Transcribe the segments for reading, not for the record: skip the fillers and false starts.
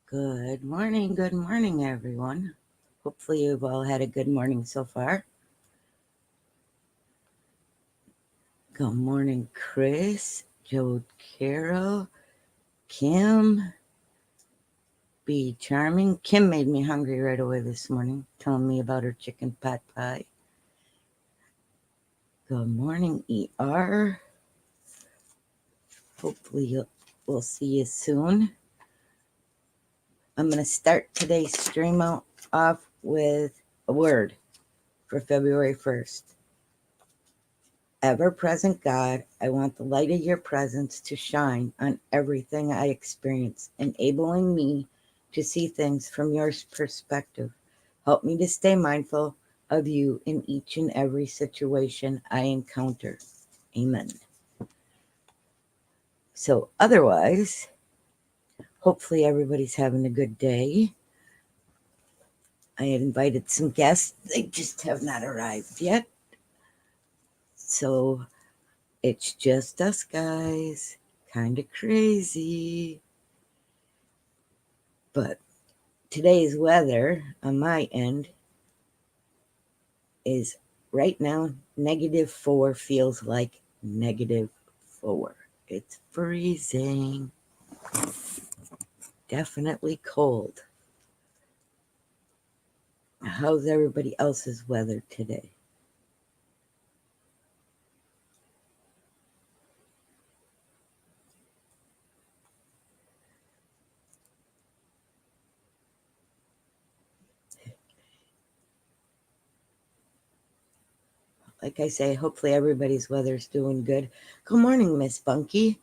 Good morning, everyone. Hopefully, you've all had a good morning so far. Good morning, Chris, Joe, Carol, Kim, Be Charming. Kim made me hungry right away this morning, telling me about her chicken pot pie. Good morning, ER. Hopefully, we'll see you soon. I'm going to start today's stream off with a word for February 1st. Ever-present God, I want the light of your presence to shine on everything I experience, enabling me to see things from your perspective. Help me to stay mindful of you in each and every situation I encounter. Amen. So otherwise, hopefully everybody's having a good day. I had invited some guests. They just have not arrived yet. So it's just us guys. Kind of crazy. But today's weather on my end is right now -4 feels like -4. It's freezing. Definitely cold. How's everybody else's weather today? Like I say, hopefully everybody's weather's doing good. Good morning, Miss Bunky.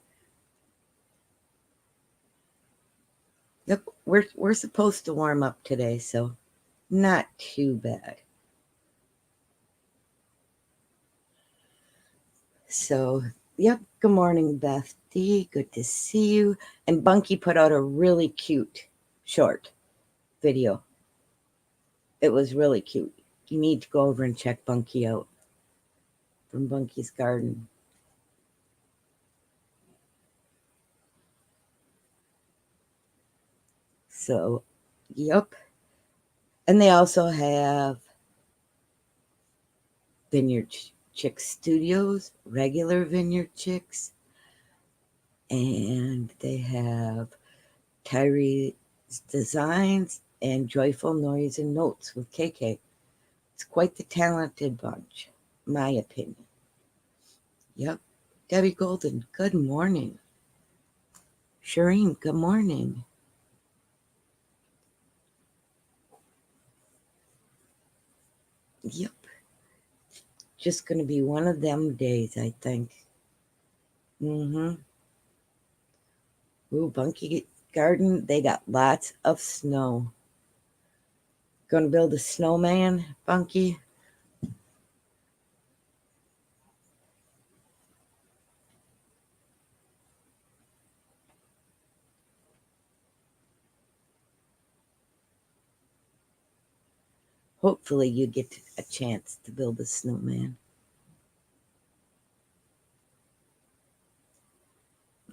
Yep, we're supposed to warm up today, so not too bad. So, yep, good morning, Beth D. Good to see you. And Bunky put out a really cute short video. It was really cute. You need to go over and check Bunky out from Bunky's Garden. So, yep. And they also have Vineyard Chick Studios, regular Vineyard Chicks, and they have Tyree's Designs and Joyful Noise and Notes with KK. It's quite the talented bunch, my opinion. Yep. Debbie Golden, good morning. Shireen, good morning. Yep. Just going to be one of them days, I think. Mm-hmm. Ooh, Bunky Garden, they got lots of snow. Going to build a snowman, Bunky? Hopefully you get a chance to build a snowman.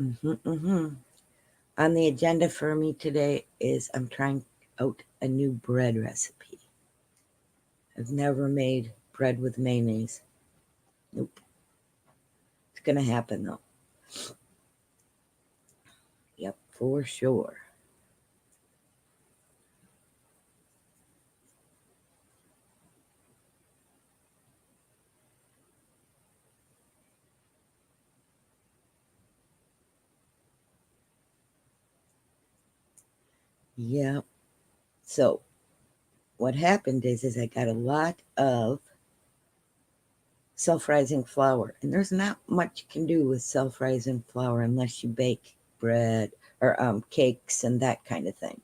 Mm-hmm. On the agenda for me today is I'm trying out a new bread recipe. I've never made bread with mayonnaise. Nope. It's going to happen though. Yep, for sure. Yep. So what happened is I got a lot of self-rising flour, and there's not much you can do with self-rising flour unless you bake bread or cakes and that kind of thing.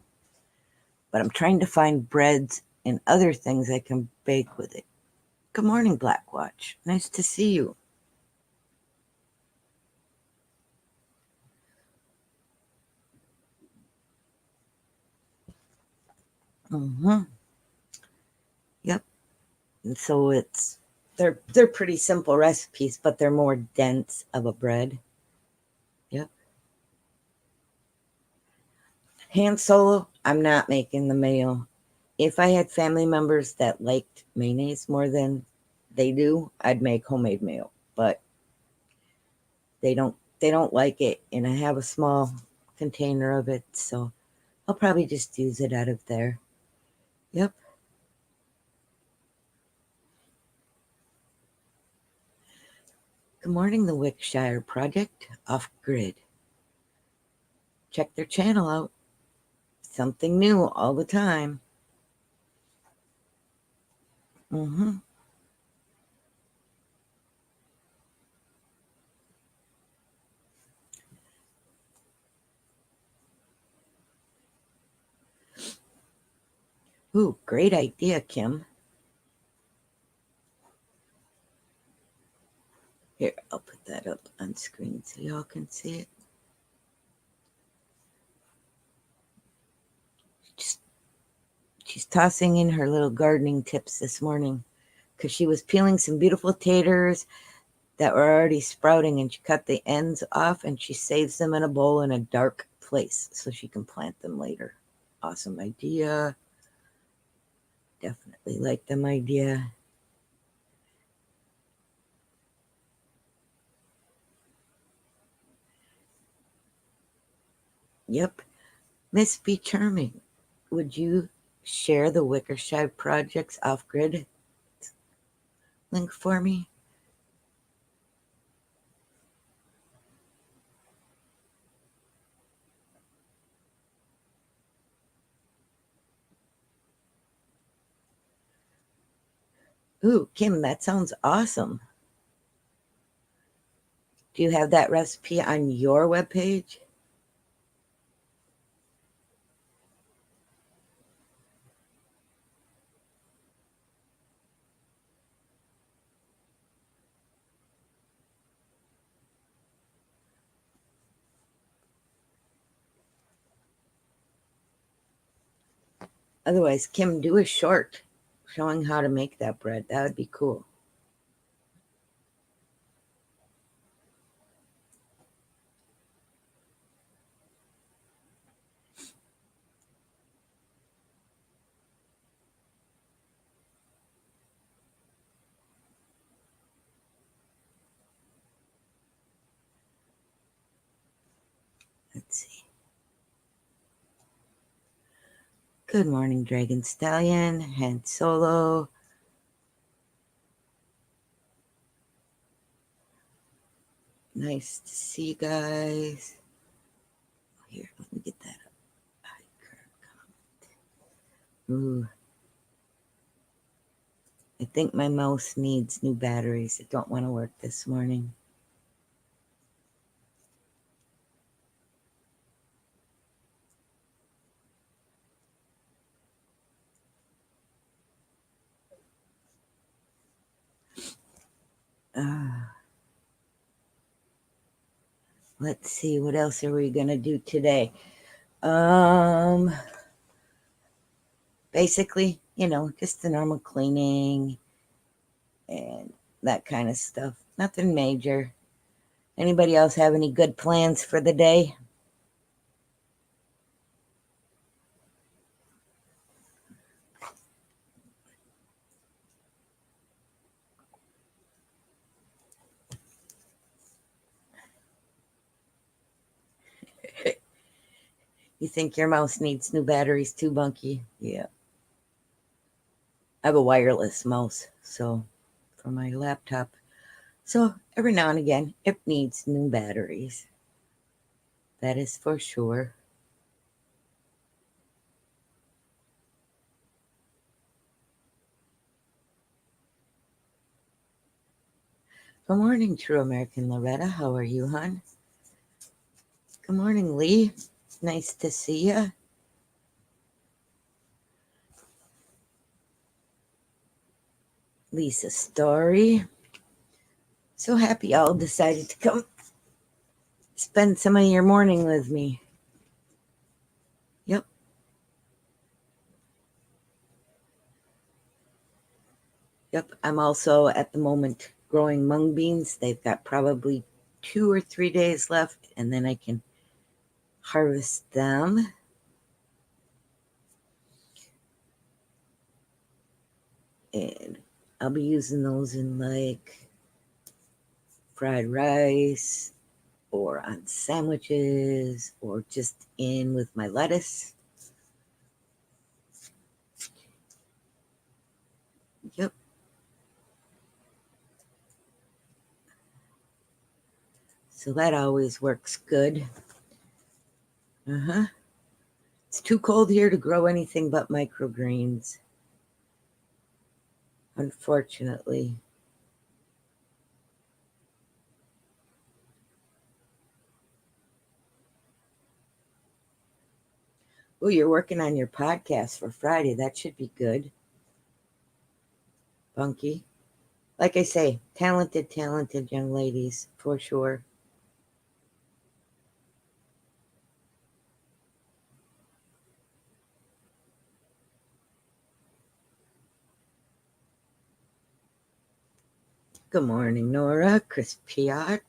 But I'm trying to find breads and other things I can bake with it. Good morning, Blackwatch. Nice to see you. Mm-hmm. Yep. And so they're pretty simple recipes, but they're more dense of a bread. Yep. Han Solo, I'm not making the mayo. If I had family members that liked mayonnaise more than they do, I'd make homemade mayo. But they don't like it, and I have a small container of it, so I'll probably just use it out of there. Yep. Good morning, the Wickshire Project, off grid. Check their channel out. Something new all the time. Mm-hmm. Ooh, great idea, Kim. Here, I'll put that up on screen so y'all can see it. She's tossing in her little gardening tips this morning because she was peeling some beautiful taters that were already sprouting, and she cut the ends off and she saves them in a bowl in a dark place so she can plant them later. Awesome idea. Definitely like them idea. Yep. Miss Be Charming, would you share the Wickershire Project's off-grid link for me? Ooh, Kim, that sounds awesome. Do you have that recipe on your webpage? Otherwise, Kim, do a short showing how to make that bread. That would be cool. Let's see. Good morning, Dragon Stallion, Han Solo. Nice to see you guys. Here, let me get that up. Ooh. I think my mouse needs new batteries. It don't want to work this morning. Let's see, what else are we gonna do today? Basically, just the normal cleaning and that kind of stuff. Nothing major. Anybody else have any good plans for the day? You think your mouse needs new batteries too, Bunky? Yeah. I have a wireless mouse, so for my laptop. So every now and again, it needs new batteries. That is for sure. Good morning, True American Loretta. How are you, hon? Good morning, Lee. Nice to see you. Lisa Story. So happy y'all decided to come spend some of your morning with me. Yep. Yep. I'm also at the moment growing mung beans. They've got probably 2 or 3 days left, and then I can harvest them. And I'll be using those in like fried rice or on sandwiches or just in with my lettuce. Yep. So that always works good. Uh-huh. It's too cold here to grow anything but microgreens, unfortunately. Oh, you're working on your podcast for Friday. That should be good. Bunky. Like I say, talented young ladies, for sure. Good morning, Nora, Chris Piat.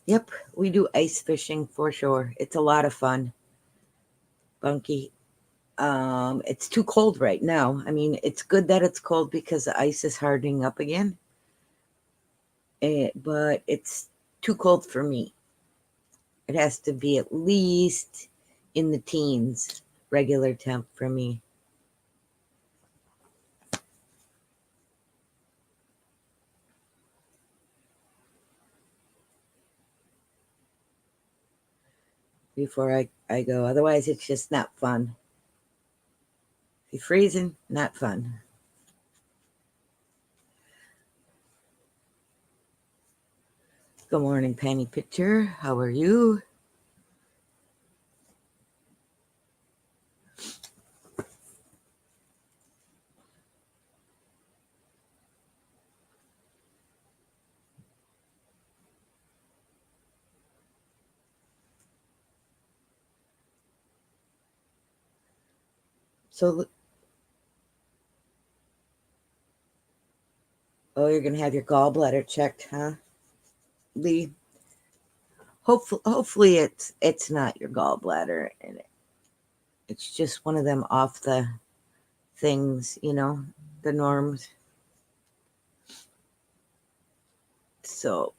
Yep, we do ice fishing for sure. It's a lot of fun, Bunky. It's too cold right now. I mean, it's good that it's cold because the ice is hardening up again. But it's too cold for me. It has to be at least in the teens, regular temp for me. Before I go. Otherwise, it's just not fun. If you're freezing, not fun. Good morning, Penny Pitcher. How are you? So, oh, you're gonna have your gallbladder checked, huh, Lee? Hopefully, it's not your gallbladder, and it's just one of them off the things, the norms. So,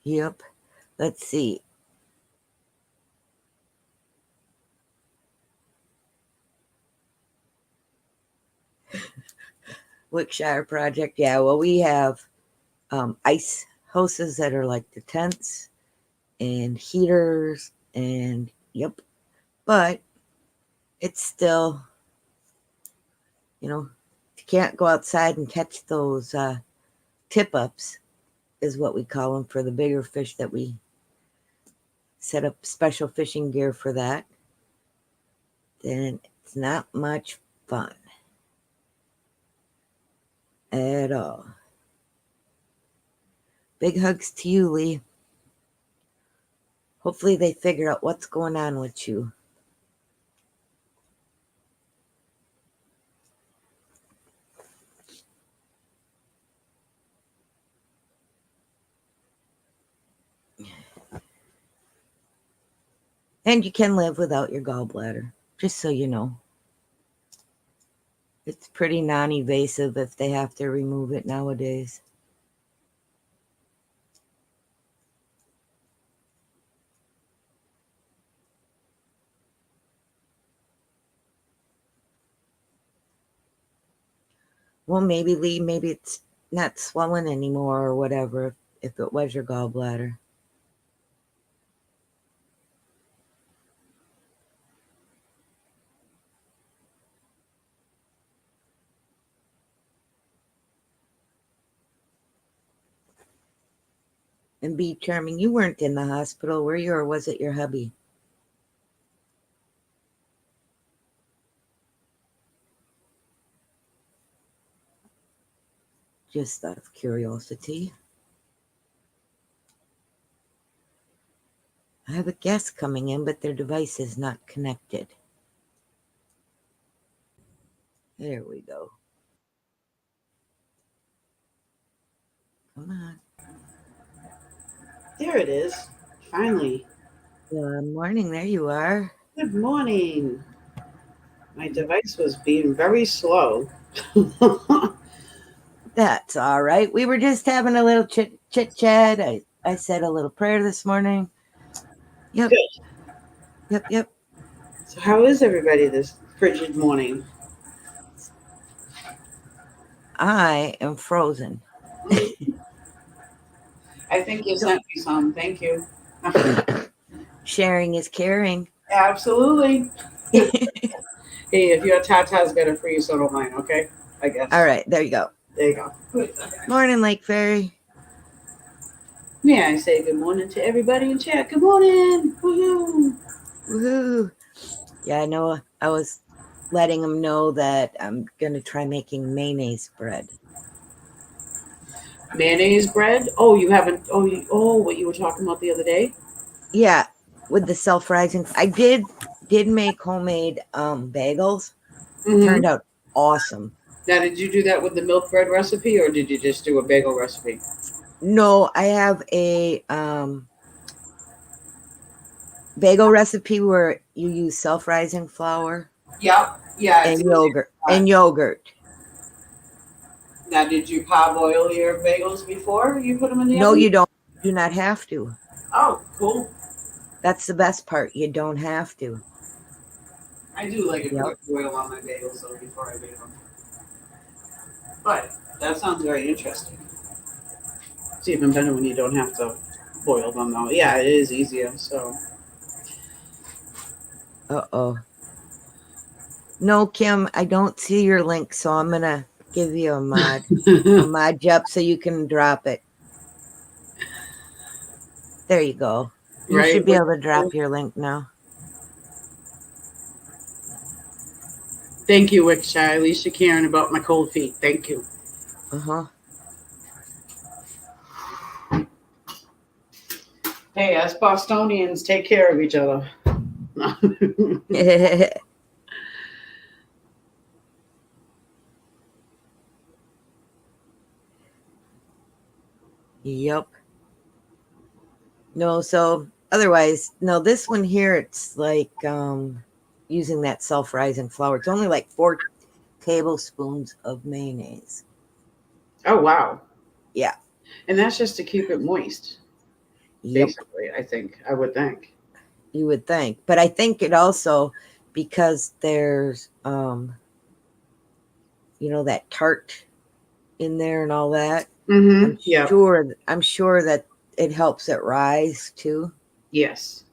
yep. Let's see. Wickshire Project. Yeah, well, we have ice houses that are like the tents and heaters, and yep. But it's still, if you can't go outside and catch those tip ups, is what we call them for the bigger fish that we set up special fishing gear for that, then it's not much fun at all. Big hugs to you, Lee. Hopefully they figure out what's going on with you. And you can live without your gallbladder, just so you know. It's pretty non-invasive if they have to remove it nowadays. Well, maybe, Lee, maybe it's not swollen anymore or whatever if it was your gallbladder. And be charming, you weren't in the hospital, were you, or was it your hubby? Just out of curiosity. I have a guest coming in, but their device is not connected. There we go. Come on. There it is. Finally. Good morning. There you are. Good morning. My device was being very slow. That's all right. We were just having a little chit chat. I said a little prayer this morning. Yep. Good. Yep. So, how is everybody this frigid morning? I am frozen. Mm, I think you So sent me some. Thank you. sharing is caring. Absolutely. Hey, if your Tata's got a free, so don't mine, okay? I All guess. right. There you go. There you go. Morning, Lake Fairy. May I say good morning to everybody in chat? Good morning. Woohoo. Woohoo. Yeah, I know. I was letting them know that I'm going to try making mayonnaise bread. Mayonnaise bread. Oh, you haven't. Oh, what you were talking about the other day? Yeah, with the self-rising. I did make homemade bagels. Mm-hmm. Turned out awesome. Now, did you do that with the milk bread recipe, or did you just do a bagel recipe? No, I have a bagel recipe where you use self-rising flour Yep. Yeah, it's and easy. yogurt and yogurt. Now, did you parboil your bagels before you put them in the No, oven? you don't. You do not have to. Oh, cool. That's the best part. You don't have to. I do like to Yep. put oil on my bagels though before I bake them. But that sounds very interesting. It's even better when you don't have to boil them though. Yeah, it is easier. So Uh-oh. No, Kim, I don't see your link, so I'm gonna give you a mod you up so you can drop it. There you go. You right. should be able to drop your link now. Thank you, Wickshire. At least you're caring about my cold feet. Thank you. Uh-huh. Hey, us Bostonians take care of each other. Yep. No, so otherwise, no, this one here, it's like using that self-rising flour. It's only like 4 tablespoons of mayonnaise. Oh wow. Yeah. And that's just to keep it moist, Yep. basically, I think. I would think. You would think. But I think it also, because there's that tart in there and all that, Mm-hmm. I'm Yeah. sure that it helps it rise too. Yes.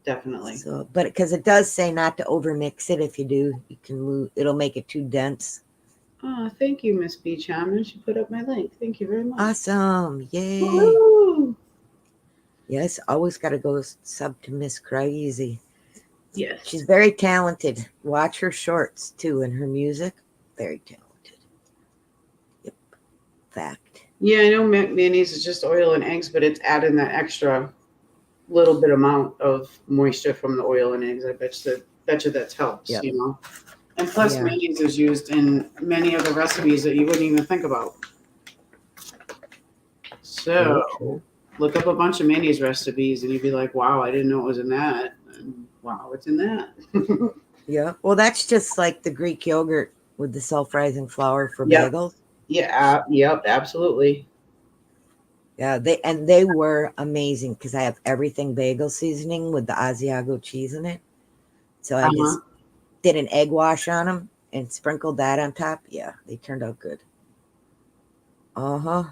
Definitely. So, but because it does say not to overmix it, if you do, you can lose. It'll make it too dense. Oh, thank you, Miss B. Charmer. She put up my link. Thank you very much. Awesome! Yay! Woo! Yes, always got to go sub to Miss Crazy. She's Yes. very talented. Watch her shorts too and her music. Very talented. Yep, fact. Yeah, I know mayonnaise is just oil and eggs, but it's adding that extra little bit amount of moisture from the oil and eggs. I bet you that helps, Yep. you know. And plus, Yeah. mayonnaise is used in many other recipes that you wouldn't even think about. So Very true. look up a bunch of mayonnaise recipes, and you'd be like, "Wow, I didn't know it was in that." And wow, it's in that. Yeah. Well, that's just like the Greek yogurt with the self-rising flour for Yep. bagels. Yeah. Yep. Absolutely. Yeah, they were amazing because I have everything bagel seasoning with the Asiago cheese in it. So I Uh huh. just did an egg wash on them and sprinkled that on top. Yeah, they turned out good. Uh huh.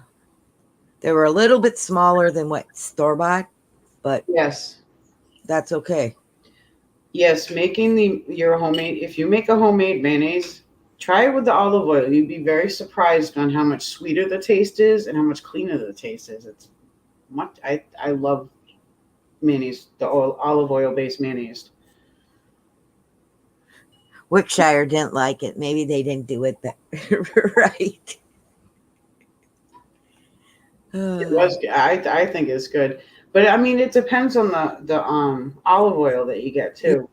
They were a little bit smaller than what store bought, but Yes. that's okay. Yes, making the your homemade. If you make a homemade mayonnaise, try it with the olive oil. You'd be very surprised on how much sweeter the taste is and how much cleaner the taste is. It's much. I love mayonnaise, the olive oil based mayonnaise. Wickshire didn't like it. Maybe they didn't do it that right. It was. I think it's good, but I mean it depends on the olive oil that you get Yeah, too.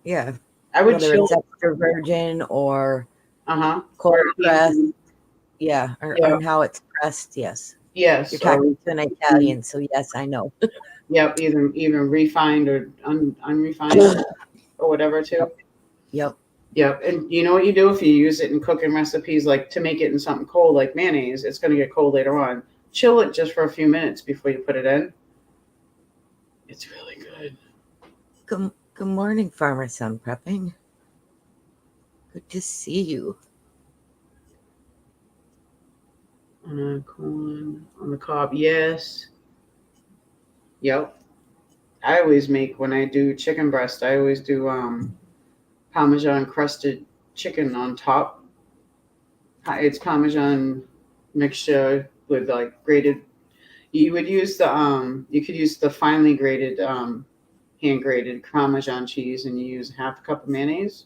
yeah, I would whether chill. it's extra virgin or Uh huh. cold Or pressed. even Yeah, or yeah. on how it's pressed. Yes. Yes. You're talking to an Italian, so yes, I know. Yep. Either refined or unrefined or whatever too. Yep. Yep. And you know what you do if you use it in cooking recipes, like to make it in something cold like mayonnaise, it's going to get cold later on. Chill it just for a few minutes before you put it in. It's really good. Good morning, Farmer Sun Prepping. Good to see you. Corn on the cob, yes. Yep. I always make when I do chicken breast. I always do Parmesan crusted chicken on top. It's Parmesan mixture with like grated. You would use the you could use the finely grated hand grated Parmesan cheese, and you use half a cup of mayonnaise,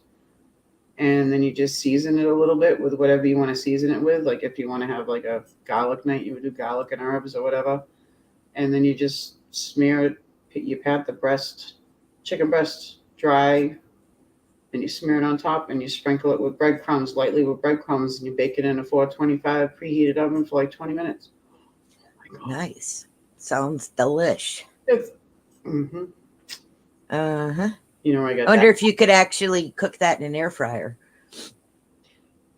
and then you just season it a little bit with whatever you want to season it with. Like if you want to have like a garlic night, you would do garlic and herbs or whatever, and then you just smear it. You pat the chicken breast dry, and you smear it on top, and you sprinkle it with breadcrumbs, lightly with breadcrumbs, and you bake it in a 425 preheated oven for like 20 minutes. Oh my God. Nice. Sounds delish. Mm-hmm. Uh-huh. You know where I got I wonder that? if you could actually cook that in an air fryer.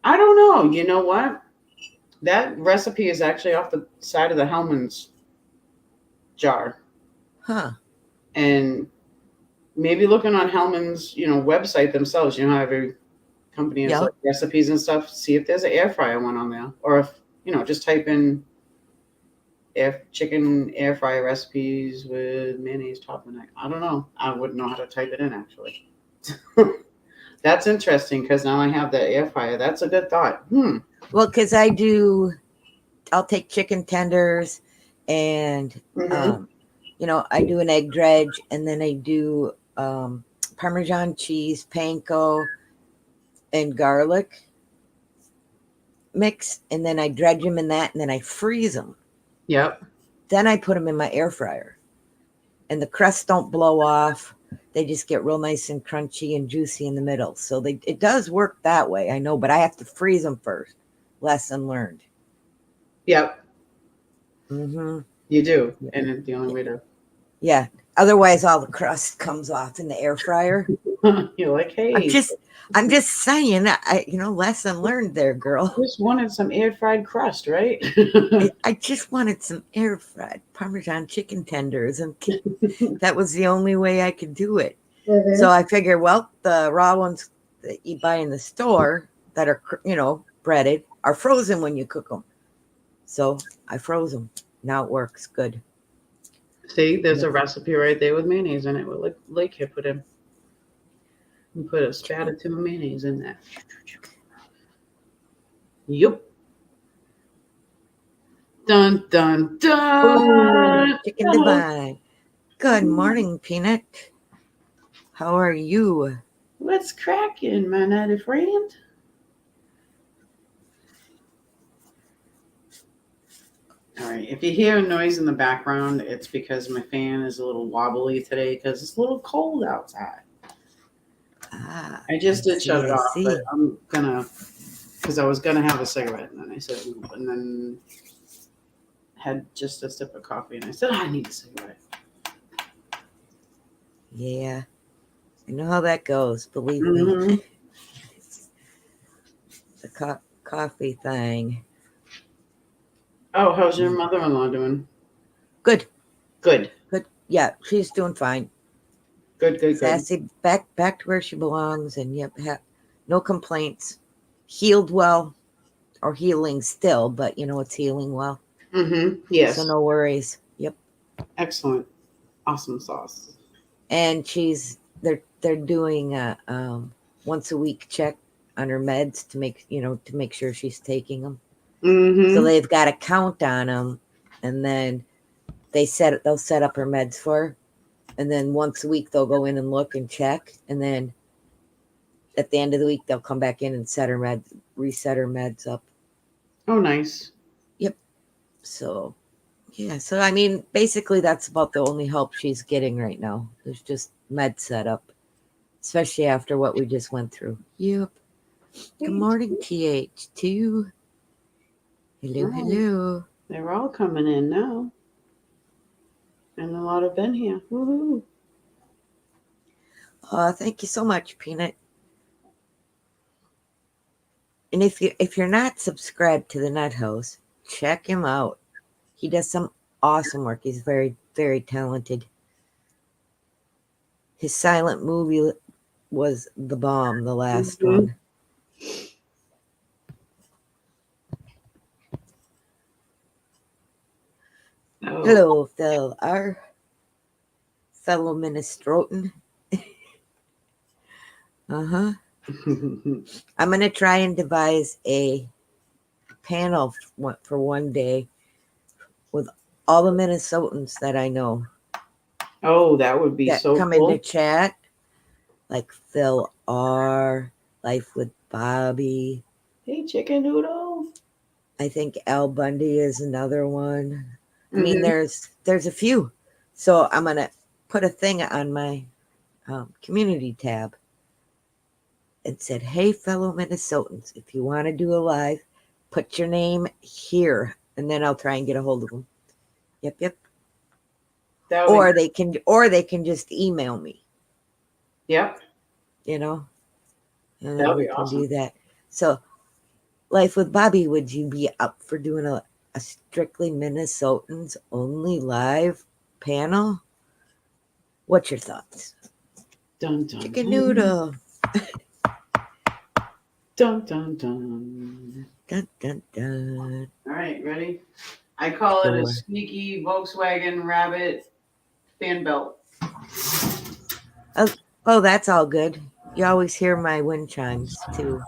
I don't know. You know what? That recipe is actually off the side of the Hellman's jar. Huh. And maybe looking on Hellman's, website themselves, how every company has Yeah. like recipes and stuff, see if there's an air fryer one on there. Or if, just type in chicken air fryer recipes with mayonnaise topping. I don't know. I wouldn't know how to type it in actually. That's interesting because now I have the air fryer. That's a good thought. Well, because I'll take chicken tenders and, Mm-hmm. I do an egg dredge, and then I do Parmesan cheese, panko, and garlic mix, and then I dredge them in that, and then I freeze them. Yep. Then I put them in my air fryer, and the crusts don't blow off. They just get real nice and crunchy and juicy in the middle. So it does work that way, I know, but I have to freeze them first. Lesson learned. Yep. Mm-hmm. You do. And it's the only way to. Yeah. Otherwise, all the crust comes off in the air fryer. You're like, hey. I'm just saying, lesson learned there, girl. Just wanted some air fried crust, right? I just wanted some air fried Parmesan chicken tenders, and that was the only way I could do it. Mm-hmm. So I figured, well, the raw ones that you buy in the store that are, breaded are frozen when you cook them. So I froze them. Now it works good. See, there's a recipe right there with mayonnaise in it. What Lake here put in. You put a spat of mayonnaise in that. Yup. Dun, dun, dun. Ooh, chicken divine. Good morning, Peanut. How are you? What's cracking, my nutty friend? All right. If you hear a noise in the background, it's because my fan is a little wobbly today because it's a little cold outside. I just did shut it off, but I'm gonna, because I was gonna have a cigarette, and then I said, and then had just a sip of coffee, and I said, I need a cigarette. Yeah, I know how that goes. Believe me. The coffee thing. Oh, how's your mother-in-law doing? Good. Good. Yeah, she's doing fine. Good. Sassy, back to where she belongs, and yep, no complaints. Healed well, or healing still, but it's healing well. Mm-hmm. Yes. So no worries. Yep. Excellent. Awesome sauce. And they're doing a once a week check on her meds to make sure she's taking them. Mm-hmm. So they've got a count on them, and then they'll set up her meds for her. And then once a week, they'll go in and look and check. And then at the end of the week, they'll come back in and reset her meds up. Oh, nice. Yep. So, yeah. So, I mean, basically, that's about the only help she's getting right now. There's just med setup, especially after what we just went through. Yep. Good morning, TH2. Hello. They're all coming in now. And a lot have been here. Woohoo. Thank you so much, Peanut. And if you're not subscribed to the Nut House, check him out. He does some awesome work. He's very, very talented. His silent movie was the bomb, the last one. Oh. Hello, Phil, our fellow Minnesotan. Uh-huh. I'm going to try and devise a panel for one day with all the Minnesotans that I know Oh, that would be that so come cool. into chat, like Phil R., Life with Bobby. Hey, Chicken Noodle. I think Al Bundy is another one. I Mhm. mean, there's a few. So I'm going to put a thing on my community tab and said, hey, fellow Minnesotans, if you want to do a live, put your name here, and then I'll try and get a hold of them. Yep. That would Or be they can just email me, Yep. you know, and That then would we be can awesome. do that. So, Life with Bobby, would you be up for doing a strictly Minnesotans only live panel? What's your thoughts? Dun dun Chicken dun. noodle. Dun dun dun. Dun dun dun. All right, ready? I call it a Sure. sneaky Volkswagen Rabbit fan belt. Oh, that's all good. You always hear my wind chimes too.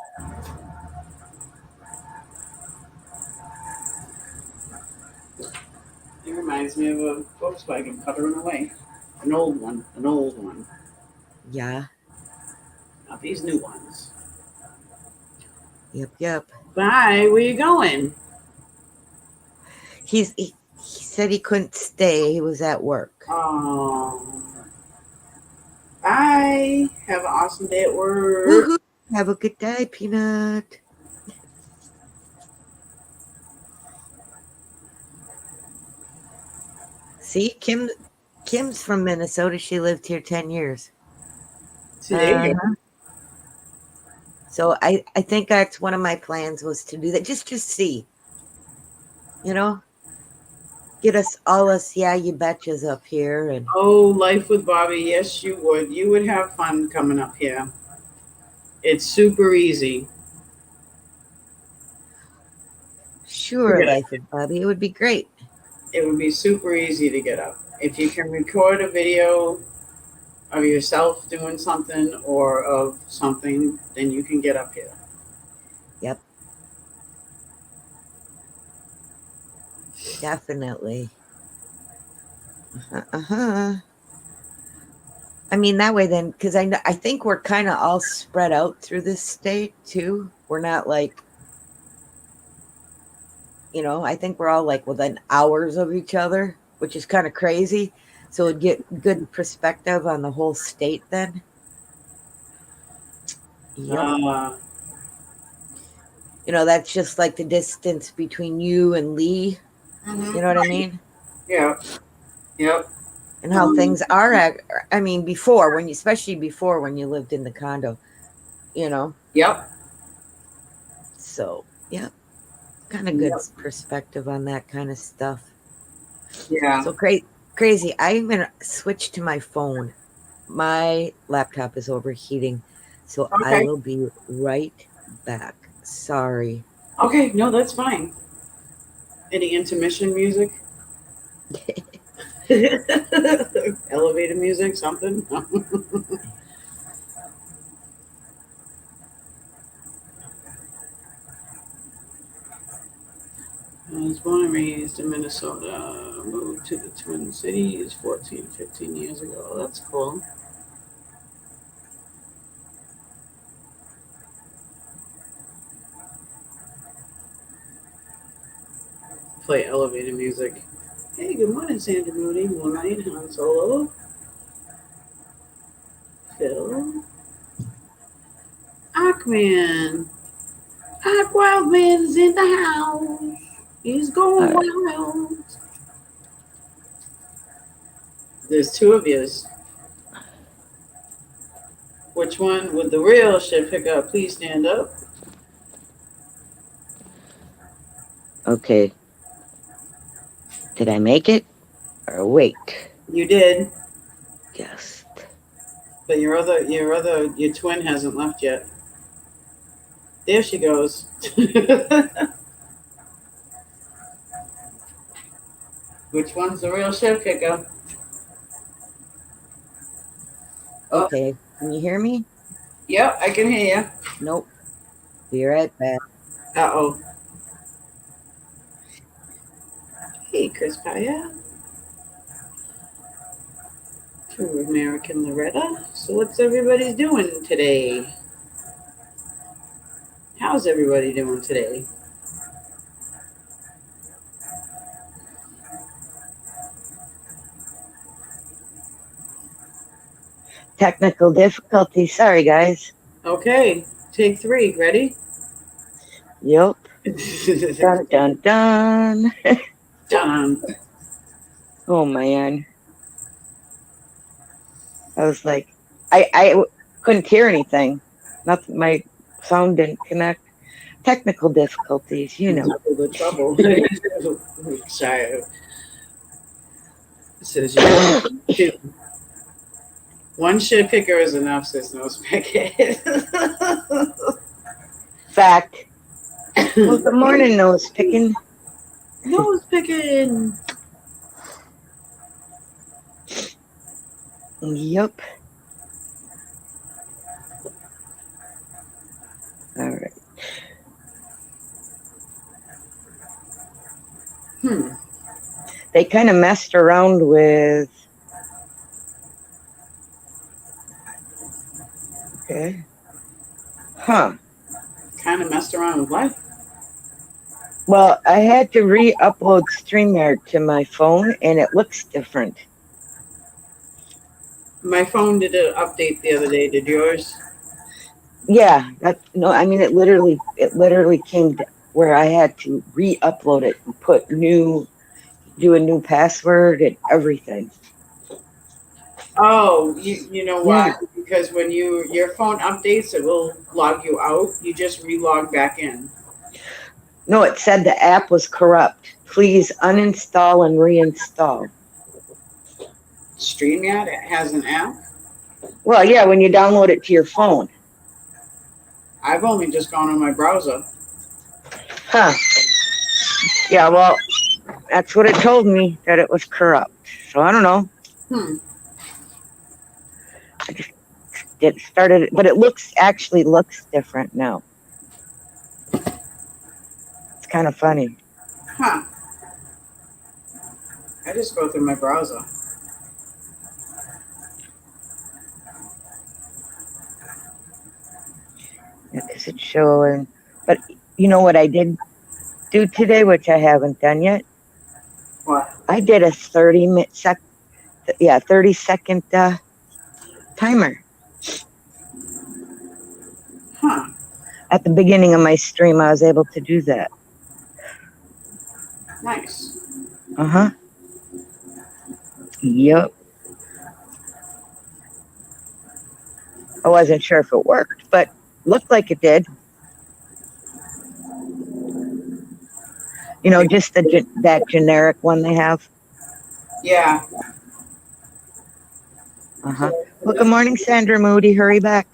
It reminds me of a Volkswagen puttering away. An old one. An old one. Yeah. Not these new ones. Yep. Bye. Where you going? He said he couldn't stay. He was at work. Oh. Bye. Have an awesome day at work. Woohoo! Have a good day, Peanut. See, Kim's from Minnesota. She lived here 10 years. See, there you go. So I think that's one of my plans was to do that. Just see, you know, get us yeah, you betches up here. And Oh, Life with Bobby. Yes, you would. You would have fun coming up here. It's super easy. sure, Forget it. Life with Bobby, it would be great. It would be super easy to get up. If you can record a video of yourself doing something or of something, then you can get up here. Yep. Definitely. Uh-huh. I mean, that way then, because I think we're kind of all spread out through this state too. We're not like, you know, I think we're all like within hours of each other, which is kind of crazy. So it'd get good perspective on the whole state then. Yep. You know, that's just like the distance between you and Lee. You know what I mean? Yeah. Yep. And how things are I mean, before when you, especially before when you lived in the condo, you know. Yep. So yeah, kind of good perspective on that kind of stuff. Yeah. So crazy. I'm gonna switch to my phone. My laptop is overheating, so I Okay. will be right back. Sorry. Okay. No, that's fine. Any intermission music? Elevator music, something? I was born and raised in Minnesota. Moved to the Twin Cities 14, 15 years ago. That's cool. Play elevator music. Hey, good morning, Sandra Mooney, Moonlight, Han Solo, Phil, Aquaman. Aquaman's in the house. He's going All wild. There's two of yous. Which one with the real should pick up? Please stand up. Okay. Did I make it or awake? You did, Yes. but your twin hasn't left yet. There she goes. Which one's the real shift kicker? Oh, Okay. Can you hear me? yep, I can hear Nope. Be right back. you. Uh-oh. Hey, Chris Paya. True American Loretta. So what's everybody doing today? How's everybody doing today? Technical difficulty. Sorry, guys. Okay, take 3. Ready? Yep. Dun dun dun. Done. Oh man. I was like, I couldn't hear anything. Nothing. My sound didn't connect. Technical difficulties, you know. The trouble. Sorry. It says you. One shit picker is enough, says no spigot. Fact. Well, good morning, nose picking. Nose picking. Yep. All right. They kind of messed around with. Okay. Huh. Kind of messed around with what? Well, I had to re-upload StreamYard to my phone, and it looks different. My phone did an update the other day. Did yours? Yeah, I mean, it literally came to where I had to re-upload it and do a new password and everything. Oh, you know why? Yeah. Because when your phone updates, it will log you out. You just relog back in. No, it said the app was corrupt. Please uninstall and reinstall. StreamYard has an app. Well, yeah, when you download it to your phone. I've only just gone on my browser. Huh. Yeah, well, that's what it told me, that it was corrupt. So I don't know. I just started, but it actually looks different now. It's kind of funny. Huh. I just go through my browser. Yeah, because it's showing. But you know what I did do today, which I haven't done yet? What? I did a 30-second timer. Huh. At the beginning of my stream, I was able to do that. Nice. Uh-huh. Yep. I wasn't sure if it worked, but looked like it did. You know, just that generic one they have. Yeah. Uh-huh. Well, good morning, Sandra Moody. Hurry back.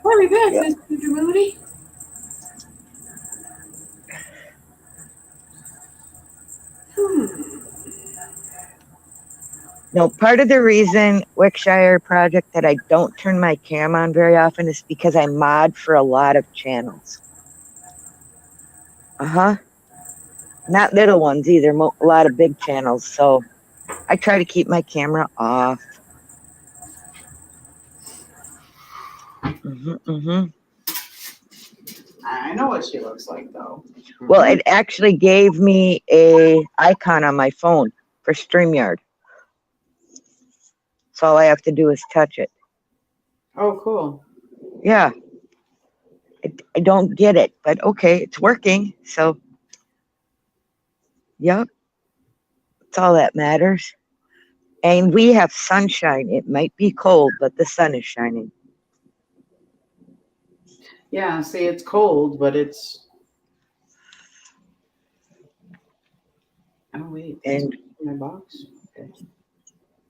Hurry back, Mr. Moody. No, part of the reason Wickshire project that I don't turn my cam on very often is because I mod for a lot of channels. Uh-huh. Not little ones either, a lot of big channels. So I try to keep my camera off. I know what she looks like, though. Well, it actually gave me a icon on my phone for StreamYard. So all I have to do is touch it. Oh, cool. Yeah. I don't get it, but okay, it's working. So, yep, that's all that matters. And we have sunshine. It might be cold, but the sun is shining. Yeah, see, it's cold, but it's. Oh wait, that's And my box. Okay.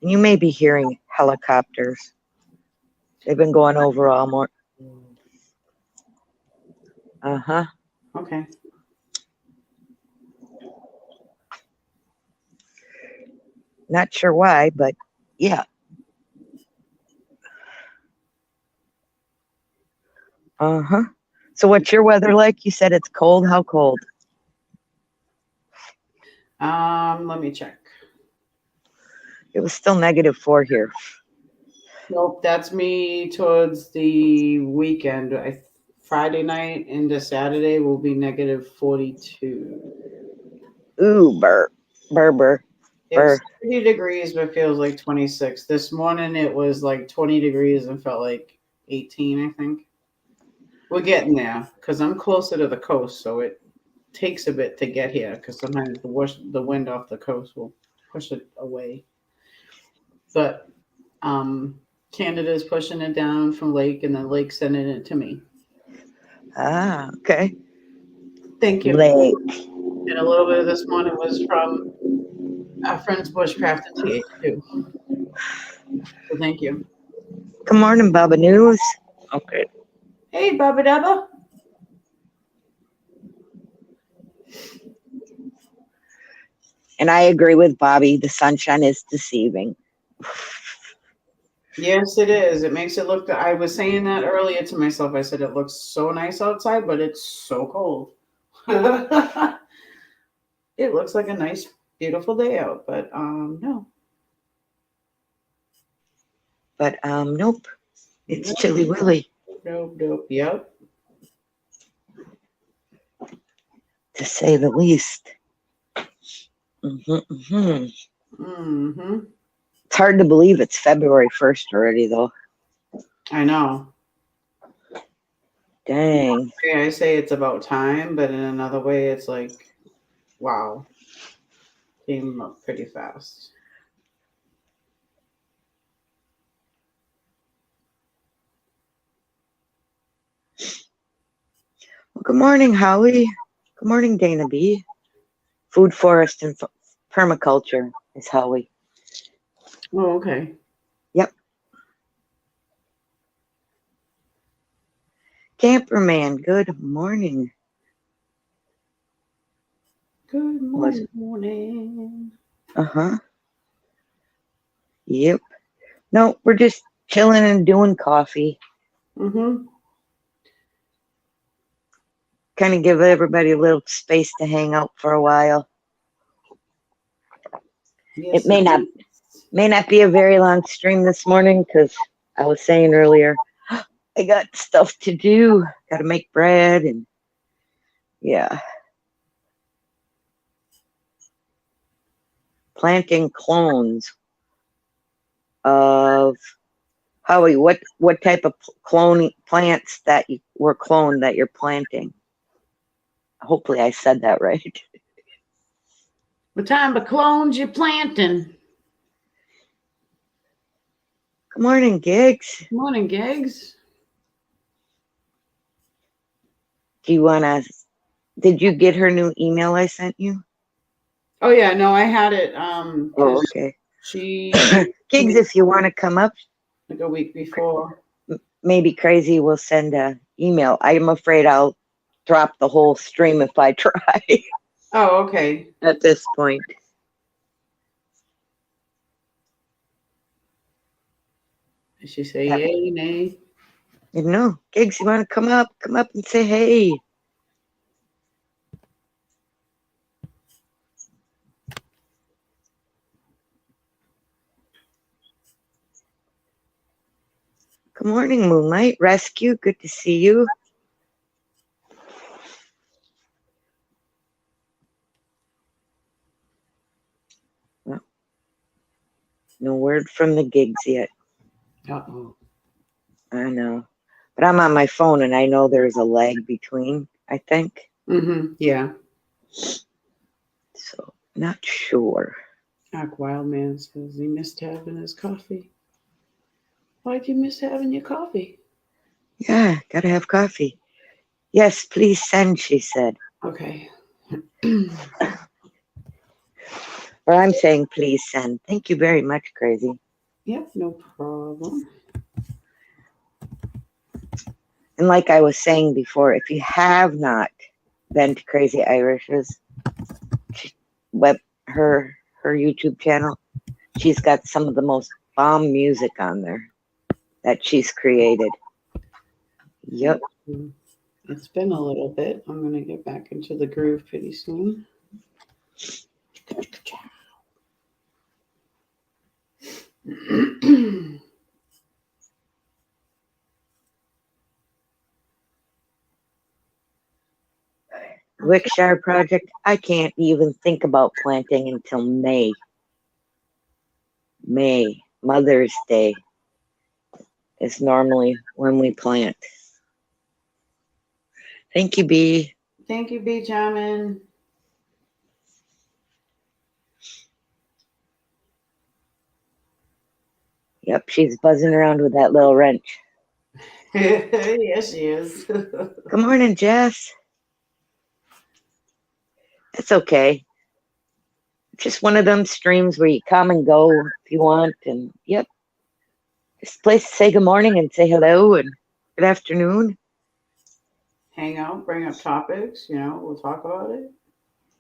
you may be hearing helicopters. They've been going over all more. Uh-huh. Okay. Not sure why, but yeah. Uh-huh. So what's your weather like? You said it's cold. How cold? Let me check. It was still -4 here. Nope, that's me towards the weekend. Friday night into Saturday will be -42. Ooh, burr. It's 30 degrees, but feels like 26. This morning it was like 20 degrees and felt like 18, I think. We're getting there because I'm closer to the coast, so it takes a bit to get here because sometimes the wind off the coast will push it away. But Canada's pushing it down from Lake, and then Lake sending it to me. Ah, okay. Thank you. Lake. And a little bit of this morning was from our friends Bushcraft and TH2. So thank you. Good morning, Baba News. Okay. Hey, Bubba Dubba. And I agree with Bobby. The sunshine is deceiving. Yes, it is. It makes it look. I was saying that earlier to myself. I said it looks so nice outside, but it's so cold. It looks like a nice, beautiful day out, but no. But nope. It's Chilly Willy, Nope. Yep. to say the least. Mm-hmm. Mm-hmm. It's hard to believe it's February 1st already, though. I know. Dang. Yeah, I say it's about time, but in another way, it's like, wow, came up pretty fast. Well, good morning, Howie. Good morning, Dana B. Food, forest, and permaculture is Howie. Oh, okay. Yep. Camperman, good morning. Good morning. Uh-huh. Yep. No, we're just chilling and doing coffee. Mm-hmm. Kind of give everybody a little space to hang out for a while. Yes, It may not be a very long stream this morning because I was saying earlier, I got stuff to do. Got to make bread and yeah. Planting clones of Howie. What type of cloning plants that were cloned that you're planting? Hopefully, I said that right. What time of clones you planting? Good morning, Gigs. Good morning, Gigs. Do you wanna? Did you get her new email I sent you? Oh yeah, no, I had it. Oh, okay. She Gigs, if you want to come up, like a week before. maybe Crazy will send a email. I'm afraid I'll drop the whole stream if I try Oh, okay. at this point. Did she say Yep. yay, nay? You know, Gigs, you want to come up? Come up and say hey. Good morning, Moonlight Rescue. Good to see you. Well, no word from the Gigs yet. Uh-oh. I know. But I'm on my phone and I know there's a lag between, I think. Yeah. So, not sure. Ack Wildman says he missed having his coffee. Why'd you miss having your coffee? Yeah, gotta have coffee. Yes, please send, she said. Okay. Or I'm saying please send. Thank you very much, Crazy. Yep, no problem. And like I was saying before, if you have not been to Crazy Irish's her YouTube channel, she's got some of the most bomb music on there that she's created. Yep. It's been a little bit. I'm gonna get back into the groove pretty soon. Wickshire project, I can't even think about planting until May. May, Mother's Day is normally when we plant. Thank you, Bee. Thank you, B. Jamin. Yep, she's buzzing around with that little wrench. Yes, she is. Good morning, Jess. It's okay. Just one of them streams where you come and go if you want. And yep, just a place to say good morning and say hello and good afternoon. Hang out, bring up topics, we'll talk about it.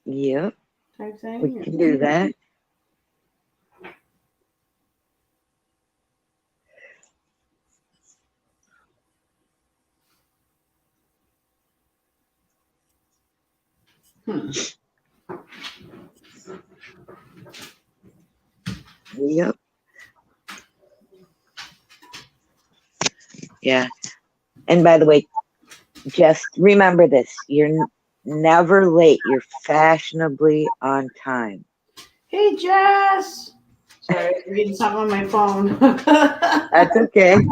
Yep, Type thing. we can do that. Yep. Yeah. And by the way, just remember this. You're never late. You're fashionably on time. Hey, Jess. Sorry, I'm reading something on my phone. That's okay.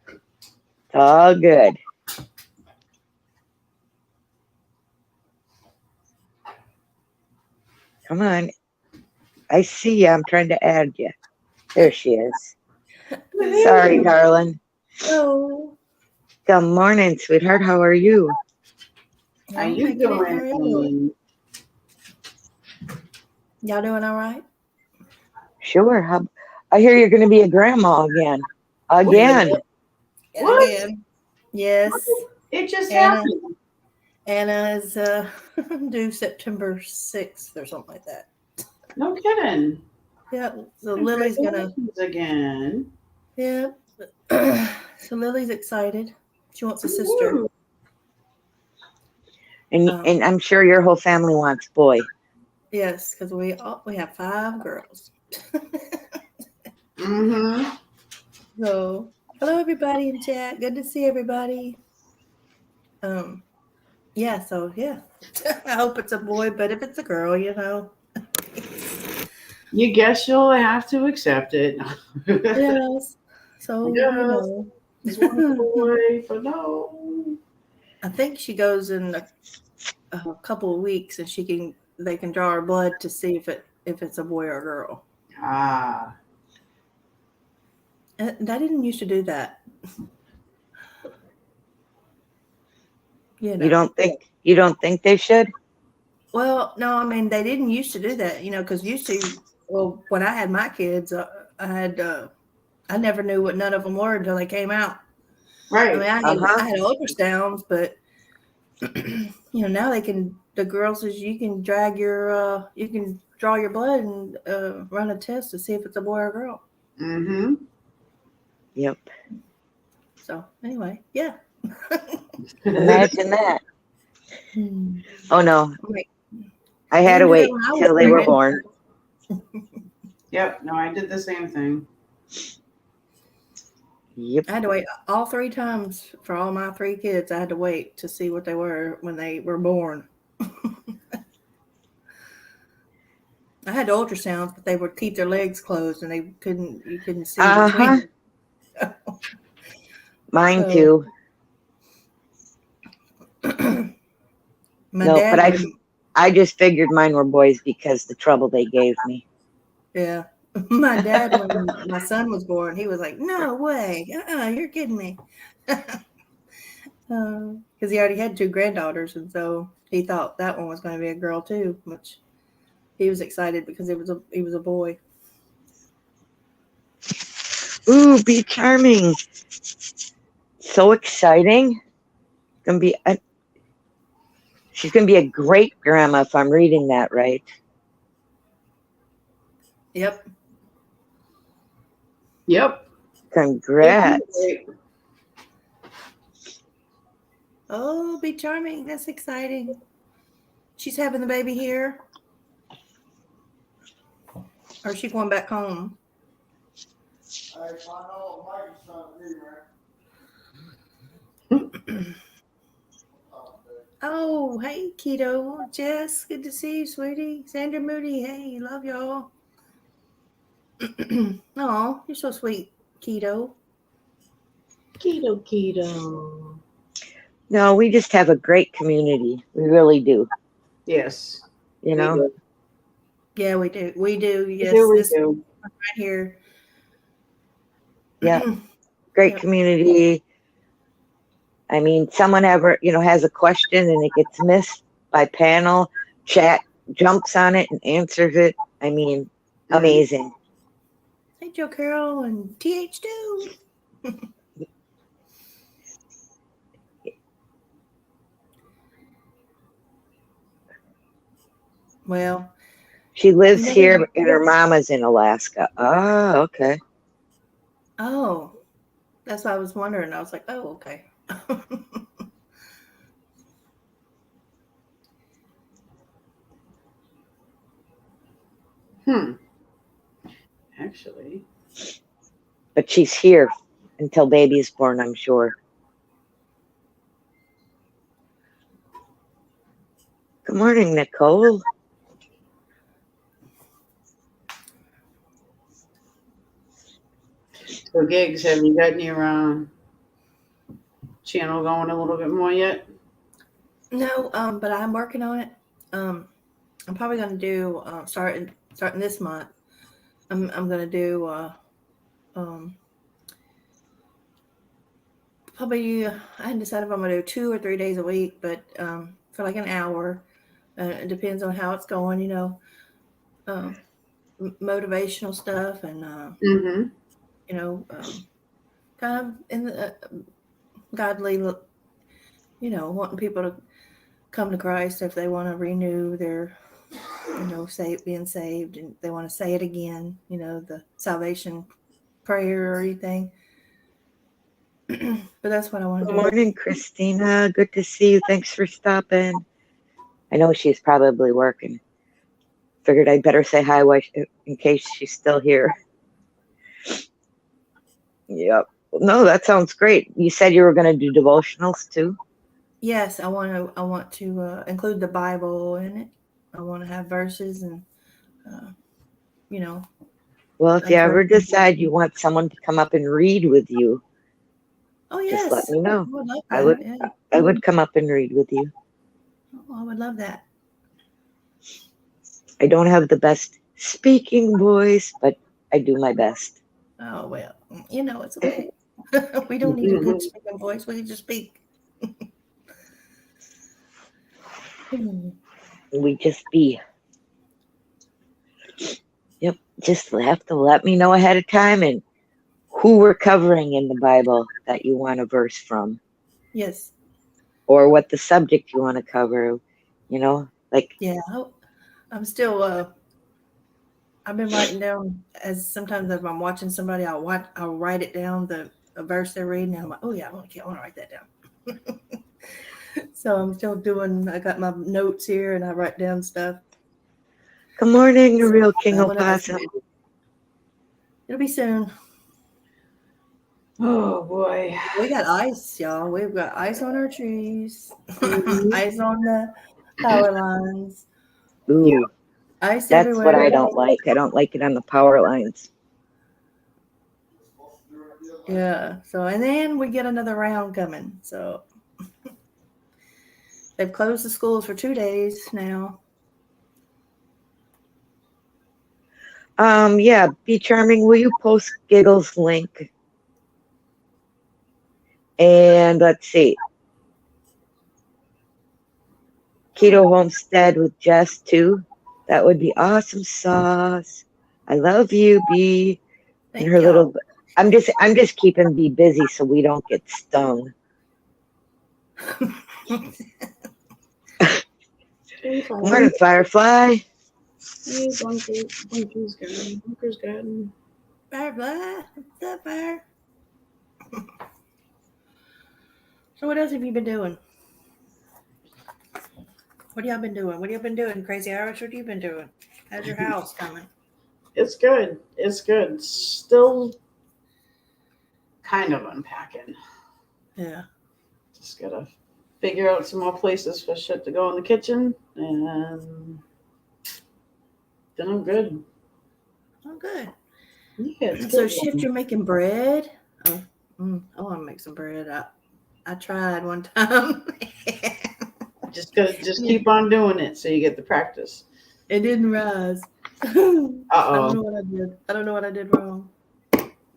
It's all good. Come on. I see you. I'm trying to add you. There she is. Sorry, darling. Hello. Good morning, sweetheart. How are you? How you doing? Y'all doing all right? Sure. I hear you're going to be a grandma again. Again. What? Again. Yes. It just happened. Anna is due September 6th or something like that. No kidding. Yeah. So Lily's gonna again. Yeah. So Lily's excited. She wants a sister. Woo. And I'm sure your whole family wants boy. Yes, because we have 5 girls. Mm-hmm. So hello everybody in chat. Good to see everybody. Yeah, so yeah. I hope it's a boy, but if it's a girl, You guess you'll have to accept it. Yes. So It's one boy, but no. I think she goes in a couple of weeks, and they can draw her blood to see if it's a boy or a girl. Ah. And I didn't used to do that. You don't think they should? Well, no, I mean they didn't used to do that, because when I had my kids, I never knew what none of them were until they came out. Right. I mean, I had ultrasounds, but now the girl says you can draw your blood and run a test to see if it's a boy or a girl. Mm-hmm. Yep. So anyway, yeah. Imagine that. Oh no. Wait. I had to wait till they were born. Yep. No, I did the same thing. Yep. I had to wait all 3 times for all my 3 kids. I had to wait to see what they were when they were born. I had ultrasounds, but they would keep their legs closed and you couldn't see between them. Mine too. My No, dad but was, I just figured mine were boys because the trouble they gave me. yeah. My dad, when my son was born, he was like, "No way, you're kidding me," because he already had two granddaughters, and so he thought that one was going to be a girl too. Which he was excited because he was a boy. Ooh, be charming. So exciting. Gonna be she's gonna be a great grandma if I'm reading that right. Yep. Yep. Congrats. Oh, be charming. That's exciting. She's having the baby here, or is she going back home? Oh, hey, Keto. Jess, good to see you, sweetie. Sandra Moody, hey, love y'all. Oh, you're so sweet, Keto. Keto. No, we just have a great community. We really do. Yes. You know? We do. Yeah, we do. We do. Yes, We this do. one right here. Yeah. Great Yep. community. I mean, someone ever, has a question and it gets missed by panel, chat jumps on it and answers it. I mean, amazing. Hey, Joe Carroll and TH2. Well, She lives never- here and her mama's in Alaska. Oh, okay. Oh, that's what I was wondering. I was like, oh, okay. Actually. But she's here until baby's born, I'm sure. Good morning, Nicole. So, Gigs, have you gotten your channel going a little bit more yet? No, but I'm working on it. I'm probably going to do starting this month. I'm going to do probably I hadn't decided if I'm going to do 2 or 3 days a week, but for like an hour. It depends on how it's going, motivational stuff and Mm-hmm. kind of in the godly, wanting people to come to Christ if they want to renew their, being saved, and they want to say it again, the salvation prayer or anything. But that's what I want to Good do. morning, Christina. Good to see you. Thanks for stopping. I know she's probably working. Figured I'd better say hi in case she's still here. Yep. No, that sounds great. You said you were going to do devotionals too? Yes, I want to include the Bible in it. I want to have verses and, Well, if you ever decide you want someone to come up and read with you, oh yes, just let me know. I would love I that. would Yeah. I would come up and read with you. Oh, I would love that. I don't have the best speaking voice, but I do my best. Oh well, it's okay. We don't need a good speaking voice. We can just speak. We just be. Yep. Just have to let me know ahead of time and who we're covering in the Bible that you want a verse from. Yes. Or what the subject you want to cover. Like. Yeah. I'm still. I've been writing down as sometimes if I'm watching somebody, I'll write it down a verse they're reading, and I'm like, oh yeah, I want to write that down. So I'm still doing. I got my notes here, and I write down stuff. Good morning, the real King Opossum. It'll be soon. Oh boy. We got ice, y'all. We've got ice on our trees, ice on the power lines. Ooh, yeah. Ice that's everywhere. what I don't like. I don't like it on the power lines. Yeah. So, and then we get another round coming. So They've closed the schools for 2 days now. Yeah, Be Charming, will you post Giggles link? And let's see. Keto Homestead with Jess too. That would be awesome sauce. I love you, Bee. Thank And her y'all. little I'm just keeping Bee busy so we don't get stung. Morning, Firefly. Hey, Bunker's gotten. Firefly, what's up, Fire? So what else have you been doing? What y'all been doing? What have you been doing, Crazy Irish? What have you been doing? How's your house coming? It's good. It's good. Still kind of unpacking. Yeah. Just gotta figure out some more places for shit to go in the kitchen, and then I'm good. Oh, good. Yeah, it's So good. shift, you're making bread. Oh, I want to make some bread. I tried one time. Just keep on doing it so you get the practice. It didn't rise. I don't Uh-oh. know what I did. I don't know what I did wrong.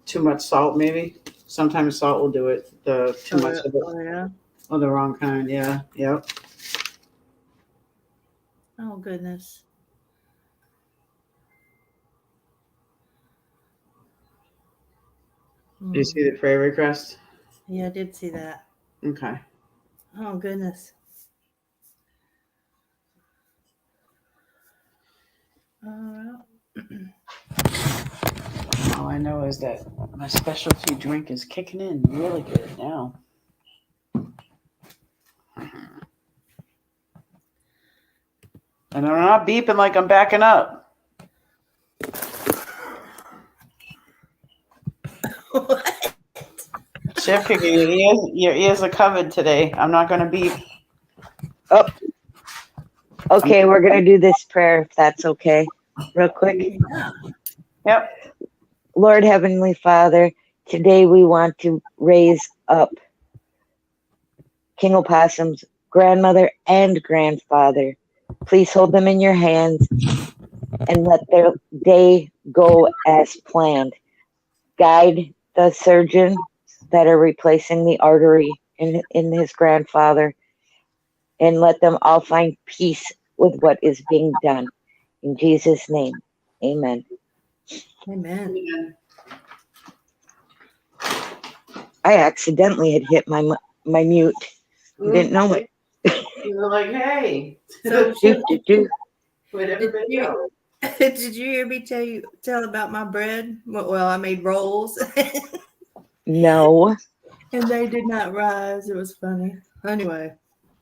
Too much salt, maybe. Sometimes salt will do it. The too much of it, Oh yeah. or the wrong kind. Yeah, yep. Oh goodness. Do you see the prayer request? Yeah, I did see that. Okay. Oh goodness. All I know is that my specialty drink is kicking in really good now. And I'm not beeping like I'm backing up. What? Chef Kicking, your ears are covered today. I'm not going to beep. Oh. Okay, we're going to do this prayer if that's okay. Real quick. Yeah. Yep. Lord Heavenly Father, today we want to raise up King Opossum's grandmother and grandfather. Please hold them in your hands and let their day go as planned. Guide the surgeons that are replacing the artery in his grandfather, and let them all find peace with what is being done. In Jesus' name, amen. Amen. I accidentally had hit my mute. Didn't know it. You were like, hey. So With everybody else. did you hear me tell about my bread? Well, I made rolls. No. And they did not rise. It was funny. Anyway.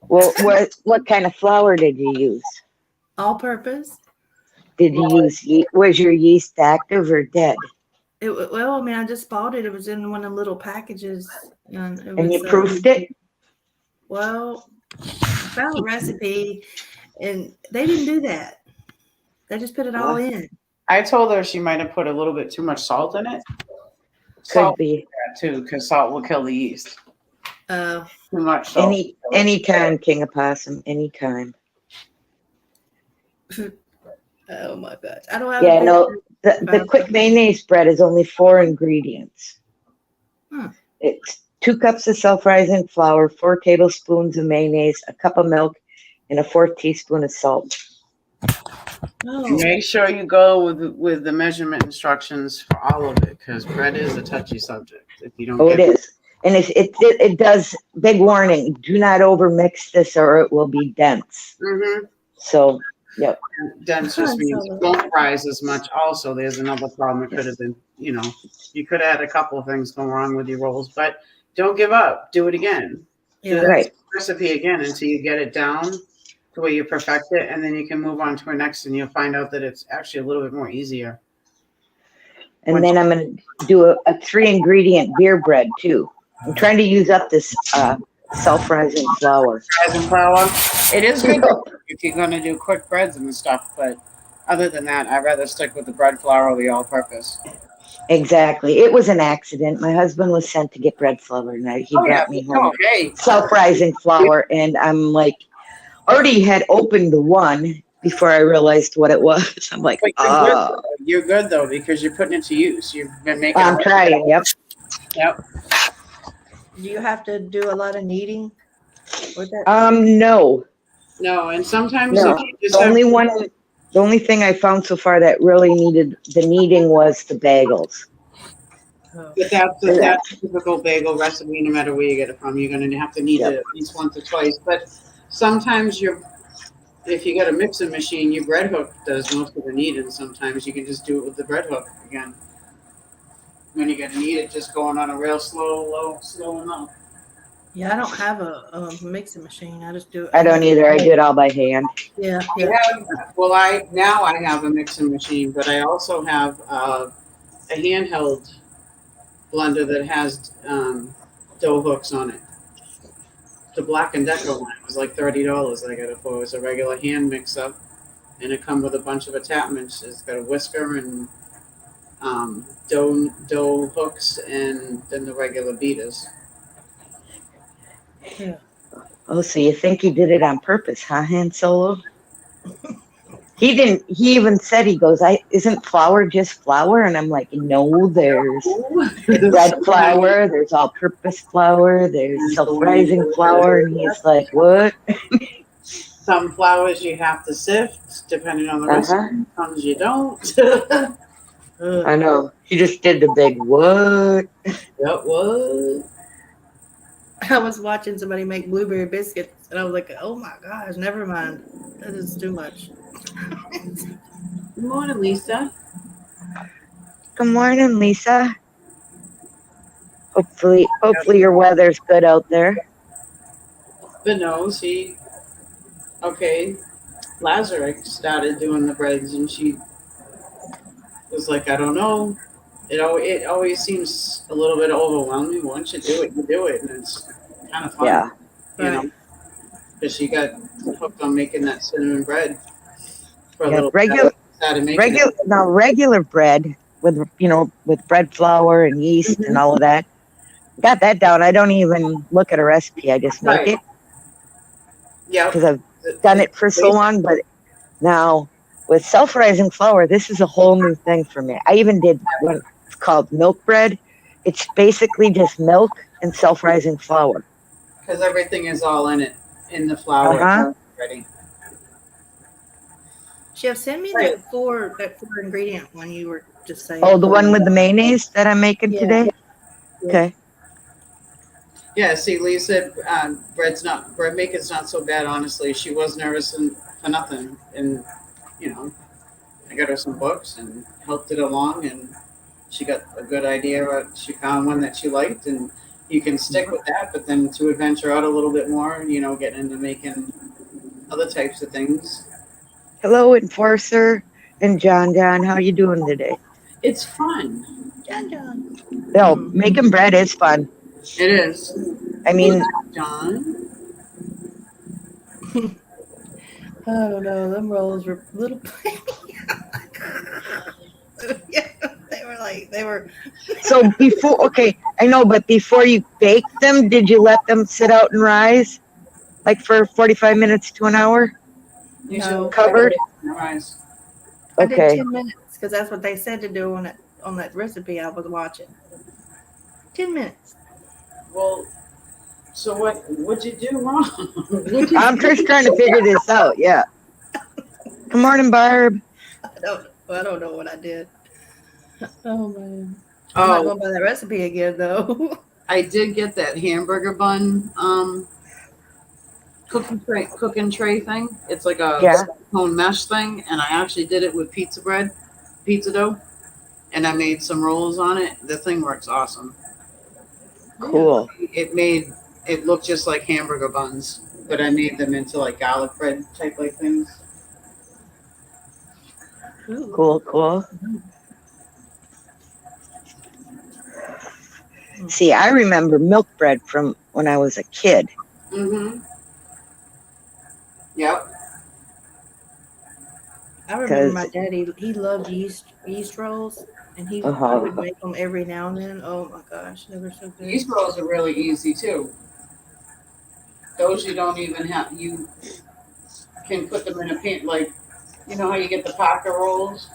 Well, what kind of flour did you use? All purpose. Did you use was your yeast active or dead? Well, I mean, I just bought it. It was in one of the little packages. And, And you proofed it? Well, I found a recipe, and they didn't do that. They just put it all in. I told her she might have put a little bit too much salt in it. Could Salt be. too, because salt will kill the yeast. Oh. Too much salt. Anytime, King Opossum, anytime. Oh my gosh. I don't have Yeah, no, the quick mayonnaise bread is only 4 ingredients. It's 2 cups of self-rising flour, 4 tablespoons of mayonnaise, a cup of milk, and a 4th teaspoon of salt. Oh. Make sure you go with the measurement instructions for all of it, because bread is a touchy subject. If you don't, it is, and it does. Big warning: do not overmix this, or it will be dense. Mm-hmm. So, yep. Dense just means it won't rise as much. Also, there's another problem. It could have been, you could have had a couple of things go wrong with your rolls, but don't give up. Do it again. Yeah. Do Right. the recipe again until you get it down the way you perfect it, and then you can move on to a next, and you'll find out that it's actually a little bit more easier. And then I'm going to do a 3-ingredient beer bread too. I'm trying to use up this self-rising flour. Rising flour. It is good if you're going to do quick breads and stuff, but other than that, I'd rather stick with the bread flour or the all-purpose. Exactly. It was an accident. My husband was sent to get bread flour, and he brought me home Okay. self-rising flour, and I'm like, already had opened the one before I realized what it was. I'm like, But oh, you're good though because you're putting it to use. You've been making. I'm trying. Yep. Yep. Do you have to do a lot of kneading with that? No, No, and sometimes no. if you just The have. only one, the only thing I found so far that really needed the kneading was the bagels. Oh. But that's a typical bagel recipe. No matter where you get it from, you're going to have to knead Yep. it at least once or twice. But sometimes if you got a mixing machine, your bread hook does most of the kneading. Sometimes you can just do it with the bread hook again. When you got to knead it, just going on a real slow enough. Yeah, I don't have a mixing machine. I just do it. I don't either. I do it all by hand. Yeah, I yeah. I have a mixing machine, but I also have a handheld blender that has dough hooks on it. The Black and Decker one was like $30. I got it for. It was a regular hand mix up, and it come with a bunch of attachments. It's got a whisker and dough hooks, and then the regular beaters. Yeah. Oh, so you think he did it on purpose, huh, Han Solo? He didn't. He even said, he goes, isn't flour just flour? And I'm like, no, there's red flour, there's all-purpose flour, there's self-rising flour. And he's like, what? Some flours you have to sift, depending on the recipe. Some you don't. I know. He just did the big what? Yep, what? I was watching somebody make blueberry biscuits, and I was like, "Oh my gosh, never mind. That is too much." Good morning, Lisa. Good morning, Lisa. Hopefully your weather's good out there. But no, Lazarus started doing the breads, and she was like, I don't know. It always seems a little bit overwhelming. Once you do it, and it's kind of fun. Yeah. You know, because she got hooked on making that cinnamon bread for a Yeah, little regular bit. regular bread with with bread flour and yeast and all of that. Got that down. I don't even look at a recipe. I just make it Yeah, because I've done it for so long. But now with self-rising flour, this is a whole new thing for me. I even did what it's called milk bread. It's basically just milk and self-rising flour. because everything is all in it in the flour already. Chef, send me that four ingredient one you were just saying. Oh, the one with the mayonnaise that I'm making today. Yeah. Okay. Yeah, see, Lee said bread making's not so bad, honestly. She was nervous for nothing. And, I got her some books and helped it along, and she got a good idea. She found one that she liked, and you can stick with that, but then to adventure out a little bit more, getting into making other types of things. Hello, Enforcer and John. How you doing today? It's fun. John. No, making bread is fun. It is. I mean, John. I don't know. Them rolls were little. Yeah, they were. So I know, but before you bake them, did you let them sit out and rise, like for 45 minutes to an hour? No. Covered. Rise. I did Okay. 10 minutes because that's what they said to do on that recipe I was watching. 10 minutes. Well, so what'd you do wrong? I'm just trying to figure this out. Yeah. Good morning, Barb. I don't know what I did. Oh man. I'm not going by that recipe again though. I did get that hamburger bun cooking tray thing. It's like a silicone mesh thing, and I actually did it with pizza dough, and I made some rolls on it. The thing works awesome. Cool. It looked just like hamburger buns, but I made them into like garlic bread type like things. Cool. See, I remember milk bread from when I was a kid. Mm-hmm. Yep. I remember my daddy, he loved yeast rolls, and he would make them every now and then. Oh my gosh, they were so good. Yeast rolls are really easy too. Those you don't even have can put them in a pan, like, you know how you get the Parker rolls?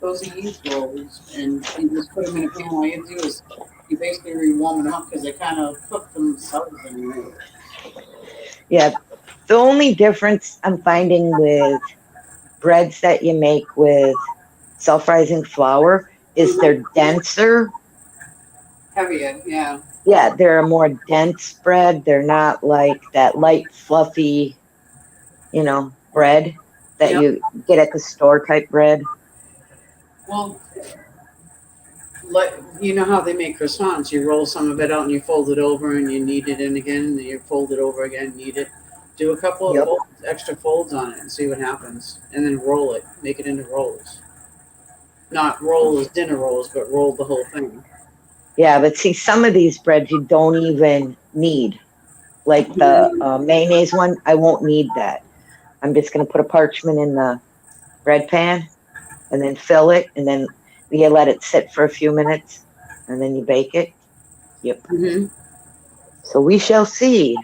Those are yeast rolls, and you just put them in a pan. All you do is you basically rewarm them up because they kind of cook themselves anyway. Yeah. The only difference I'm finding with breads that you make with self-rising flour is they're denser. Heavier, yeah. Yeah, they're a more dense bread. They're not like that light, fluffy, bread that Yep. you get at the store type bread. Well, like you know how they make croissants, you roll some of it out and you fold it over and you knead it in again, and then you fold it over again, knead it. Do a couple of Yep. extra folds on it and see what happens, and then roll it. Make it into rolls. Not roll as dinner rolls, but roll the whole thing. Yeah, but see, some of these breads you don't even need. Like the mayonnaise one, I won't need that. I'm just going to put a parchment in the bread pan and then fill it, and then you let it sit for a few minutes, and then you bake it. Yep. Mm-hmm. So we shall see.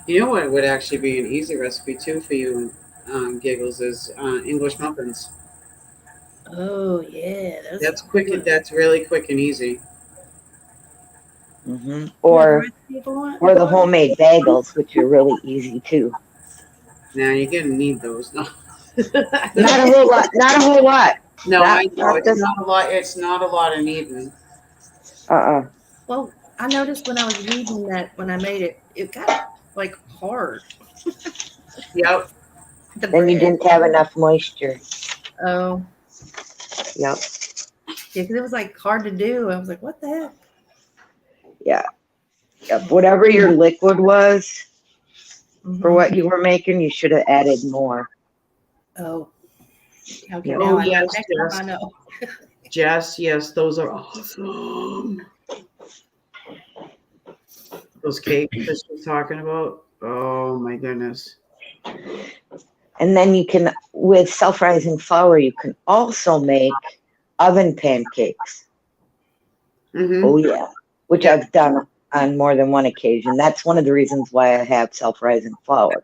You know what would actually be an easy recipe too for you, Giggles, is English muffins. Oh yeah, That's quick. That's really quick and easy. Or the homemade bagels, which are really easy too. Now you're gonna need those. No. Not a whole lot. Not a whole lot. No, I know not it's this- not a lot. It's not a lot of kneading. Well, I noticed when I was reading that when I made it, it got like hard. Yep. The Then you bread. didn't have enough moisture. Oh, Yep. yeah, because it was like hard to do. I was like, what the heck? Yeah. Yep. Whatever your liquid was Mhm. for what you were making, you should have added more. Oh. Okay, Yeah. now Oh, I know. yes, Next yes. time I know. Jess, yes, those are awesome. Those cakes that she's talking about. Oh my goodness. And then you can, with self-rising flour, you can also make oven pancakes. Mm-hmm. Oh yeah, which I've done on more than one occasion. That's one of the reasons why I have self-rising flour,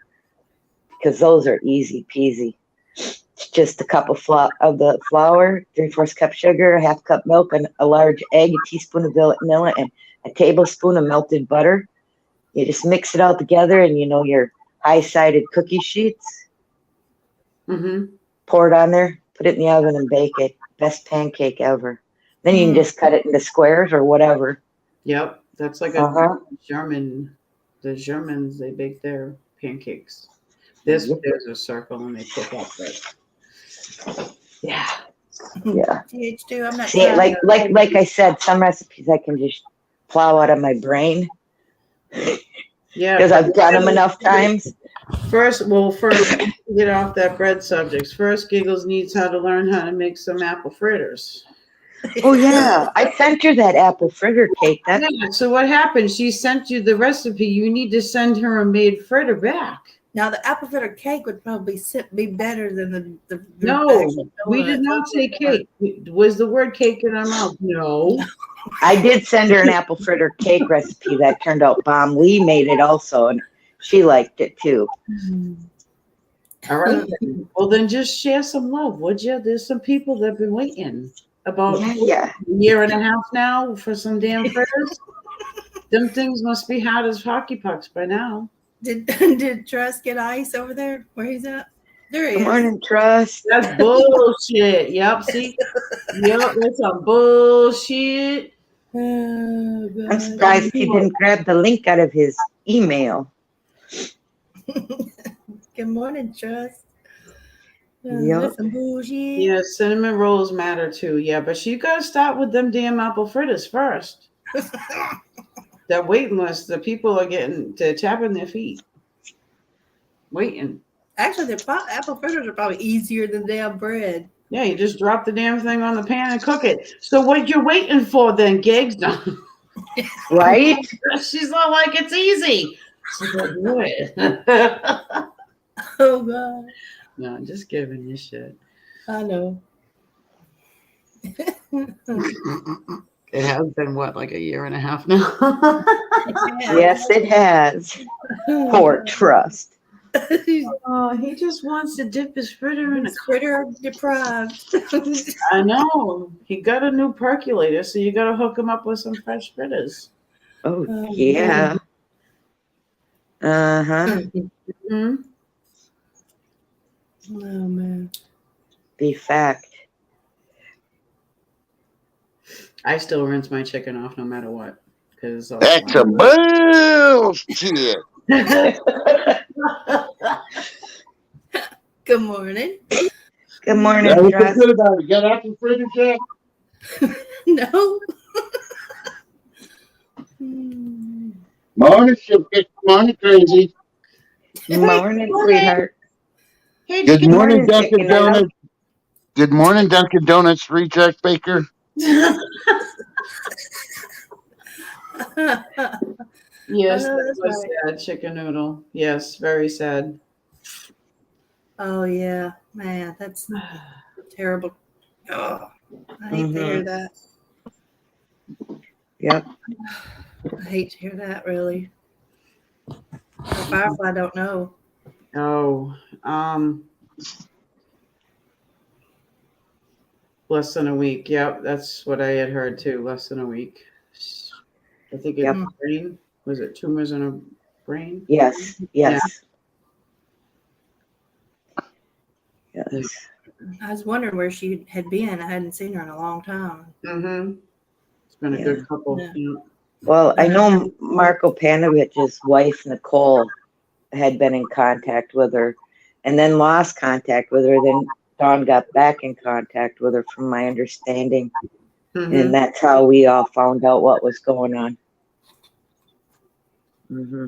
because those are easy peasy. It's just a cup of the flour, 3/4 cup sugar, a half cup milk, and a large egg, a teaspoon of vanilla, and a tablespoon of melted butter. You just mix it all together, and your high-sided cookie sheets. Mm-hmm. Pour it on there, put it in the oven, and bake it. Best pancake ever. Then you can just cut it into squares or whatever. Yep. That's like a German. The Germans, they bake their pancakes. There's a circle and they pick up that. Yeah. Yeah. TH2, I'm not See, like I said, some recipes I can just plow out of my brain Yeah. because I've done them enough times. First, to get off that bread subject. First, Giggles needs how to learn how to make some apple fritters. Oh yeah, I sent her that apple fritter cake. Yeah, so what happened? She sent you the recipe. You need to send her a made fritter back. Now the apple fritter cake would probably be better than the No, actual we donut. did not say cake. Was the word cake in our mouth? No. I did send her an apple fritter cake recipe that turned out bomb. Lee made it also, and she liked it too. All right. Well, then just share some love, would you? There's some people that have been waiting about Yeah, a year and a half now for some damn fritters. Them things must be hot as hockey pucks by now. Did Trust get ice over there? Where he's at? There he Good is. morning, Trust. That's bullshit. Yep. See? Yep. That's some bullshit. Oh, God. I'm surprised he didn't grab the link out of his email. Good morning, Trust. Yep. That's some bullshit. Yeah, cinnamon rolls matter too. Yeah, but you gotta start with them damn apple fritters first. That waiting list, the people are they're tapping their feet. Waiting. Actually, the apple fritters are probably easier than damn bread. Yeah, you just drop the damn thing on the pan and cook it. So what you waiting for then, Gigs? Right? She's all like, it's easy. So go do it. Oh, God. No, I'm just giving you shit. I know. It has been what, like a year and a half now? Yes, it has. Poor Trust. Oh, he just wants to dip his fritter in a Critter deprived. I know. He got a new percolator, so you got to hook him up with some fresh fritters. Oh, Oh, yeah. Uh-huh. Hmm. Oh man. Be fact. I still rinse my chicken off no matter what. Because That's a bullshit. Good morning. Good morning, That was so Trust. good about it. You got apple fritters yet? No. Hmm. Morning, Shipkick. Morning, crazy. Morning, sweetheart. Hey, Good Good morning, morning, Dunkin' chicken noodle. Donuts. Good morning, Dunkin' Donuts. Reject Baker. yes, Oh, that that's was right. sad. Chicken noodle. Yes, very sad. Oh yeah, man, that's terrible. Oh, I hate to hear that. Yep. I hate to hear that. Really, Firefly don't know. Oh, less than a week. Yep, that's what I had heard too. Less than a week. I think it's Yep. brain. Was it tumors in her brain? Yes. Yes. Yes. I was wondering where she had been. I hadn't seen her in a long time. Mm-hmm. It's been a Yeah. good couple. Yeah. Yeah. Well, I know Marco Panovich's wife, Nicole, had been in contact with her and then lost contact with her. Then Dawn got back in contact with her, from my understanding. Mhm. And that's how we all found out what was going on. Mm-hmm.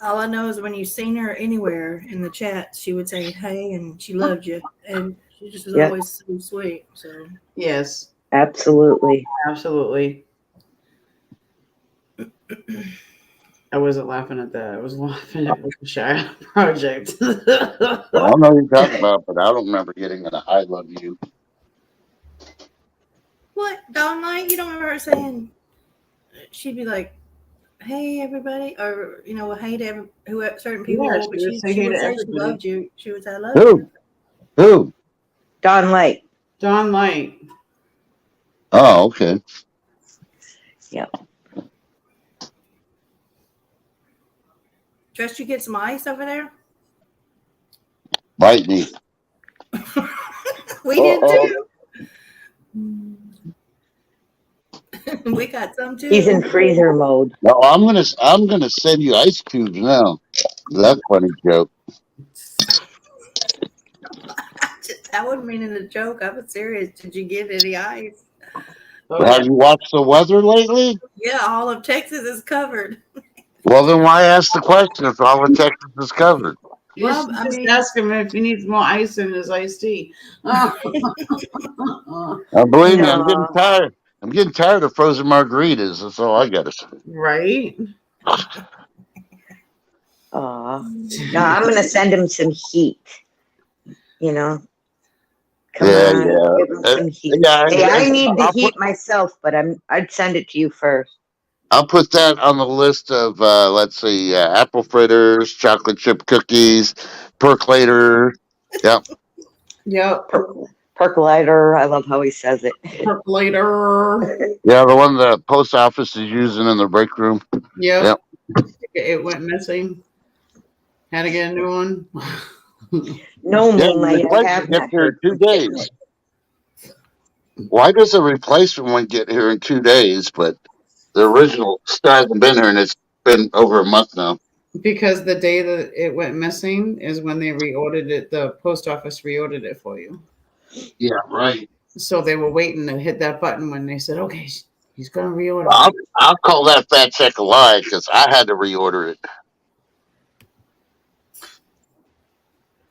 All I know is when you seen her anywhere in the chat, she would say hey and she loved you, and she just was Yep. always so sweet. So Yes, Absolutely. absolutely. I wasn't laughing at that. I was laughing at the Shire project. I don't know what you're talking about, but I don't remember getting an I love you. what, Dawn Light? You don't remember her saying? She'd be like, "Hey, everybody," or hey to certain people. Yeah, but she would say she hey would to say she everybody. loved you. She would say, "I love Who? you." Who? Dawn Light. Dawn Light. Oh, okay. Trust you get some ice over there. Bite me. We did Uh-oh. too. We got some too. He's in freezer mode. No, I'm gonna send you ice cubes now. That's a funny joke. I wasn't meaning a joke. I was serious. Did you get any ice? Oh, Have you watched the weather lately? Yeah, all of Texas is covered. Well, then why ask the question if all of Texas is covered? You Well, should I just mean- ask him if he needs more ice in his iced tea. Believe me, I'm No. getting tired. I'm getting tired of frozen margaritas. That's all I gotta say. Right? Aw. No, I'm gonna send him some heat. Come Yeah, on, yeah. give him some heat. Yeah, Hey, I need the I'll heat myself, but I'd send it to you first. I'll put that on the list of let's see, apple fritters, chocolate chip cookies, percolator. Yep. Yep. Percolator. I love how he says it. Percolator. Yeah, the one the post office is using in the break room. Yep. It went missing. Had to get a new one. No, Yeah, Moonlight, I have replacement not gets here heard in 2 from Kitten. days. Why does a replacement one get here in 2 days, but the original still hasn't been here, and it's been over a month now? Because the day that it went missing is when they reordered it. The post office reordered it for you. Yeah, right. So they were waiting to hit that button when they said, "Okay, he's going to reorder." I'll call that fat check a lie because I had to reorder it.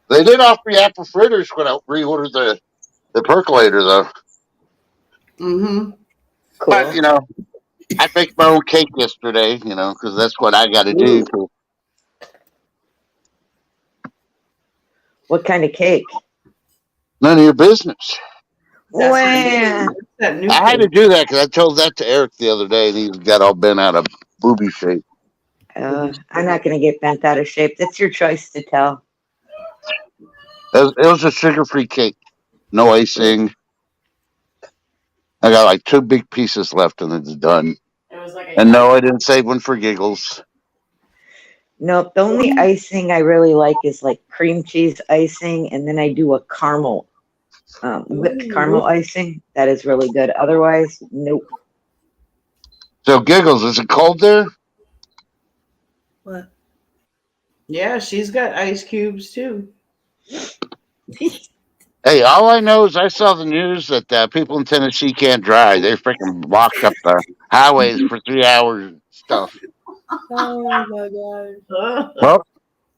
They did offer me apple fritters when I reordered the percolator, though. Mm-hmm. Cool. But, I baked my own cake yesterday, because that's what I got to do. What kind of cake? None of your business. Wow. That new I had to cake. do that because I told that to Eric the other day, and he got all bent out of booby shape. I'm not going to get bent out of shape. That's your choice to tell. It was a sugar-free cake, no icing. I got like 2 big pieces left, and it's done. It was like And no, I didn't save one for giggles. Nope. The only icing I really like is like cream cheese icing, and then I do a caramel, whipped Ooh. caramel icing. That is really good. Otherwise, nope. So, giggles, is it cold there? What? Yeah, she's got ice cubes too. Hey, all I know is I saw the news that people in Tennessee can't drive. They freaking blocked up the highways for 3 hours and stuff. Oh my god. Well,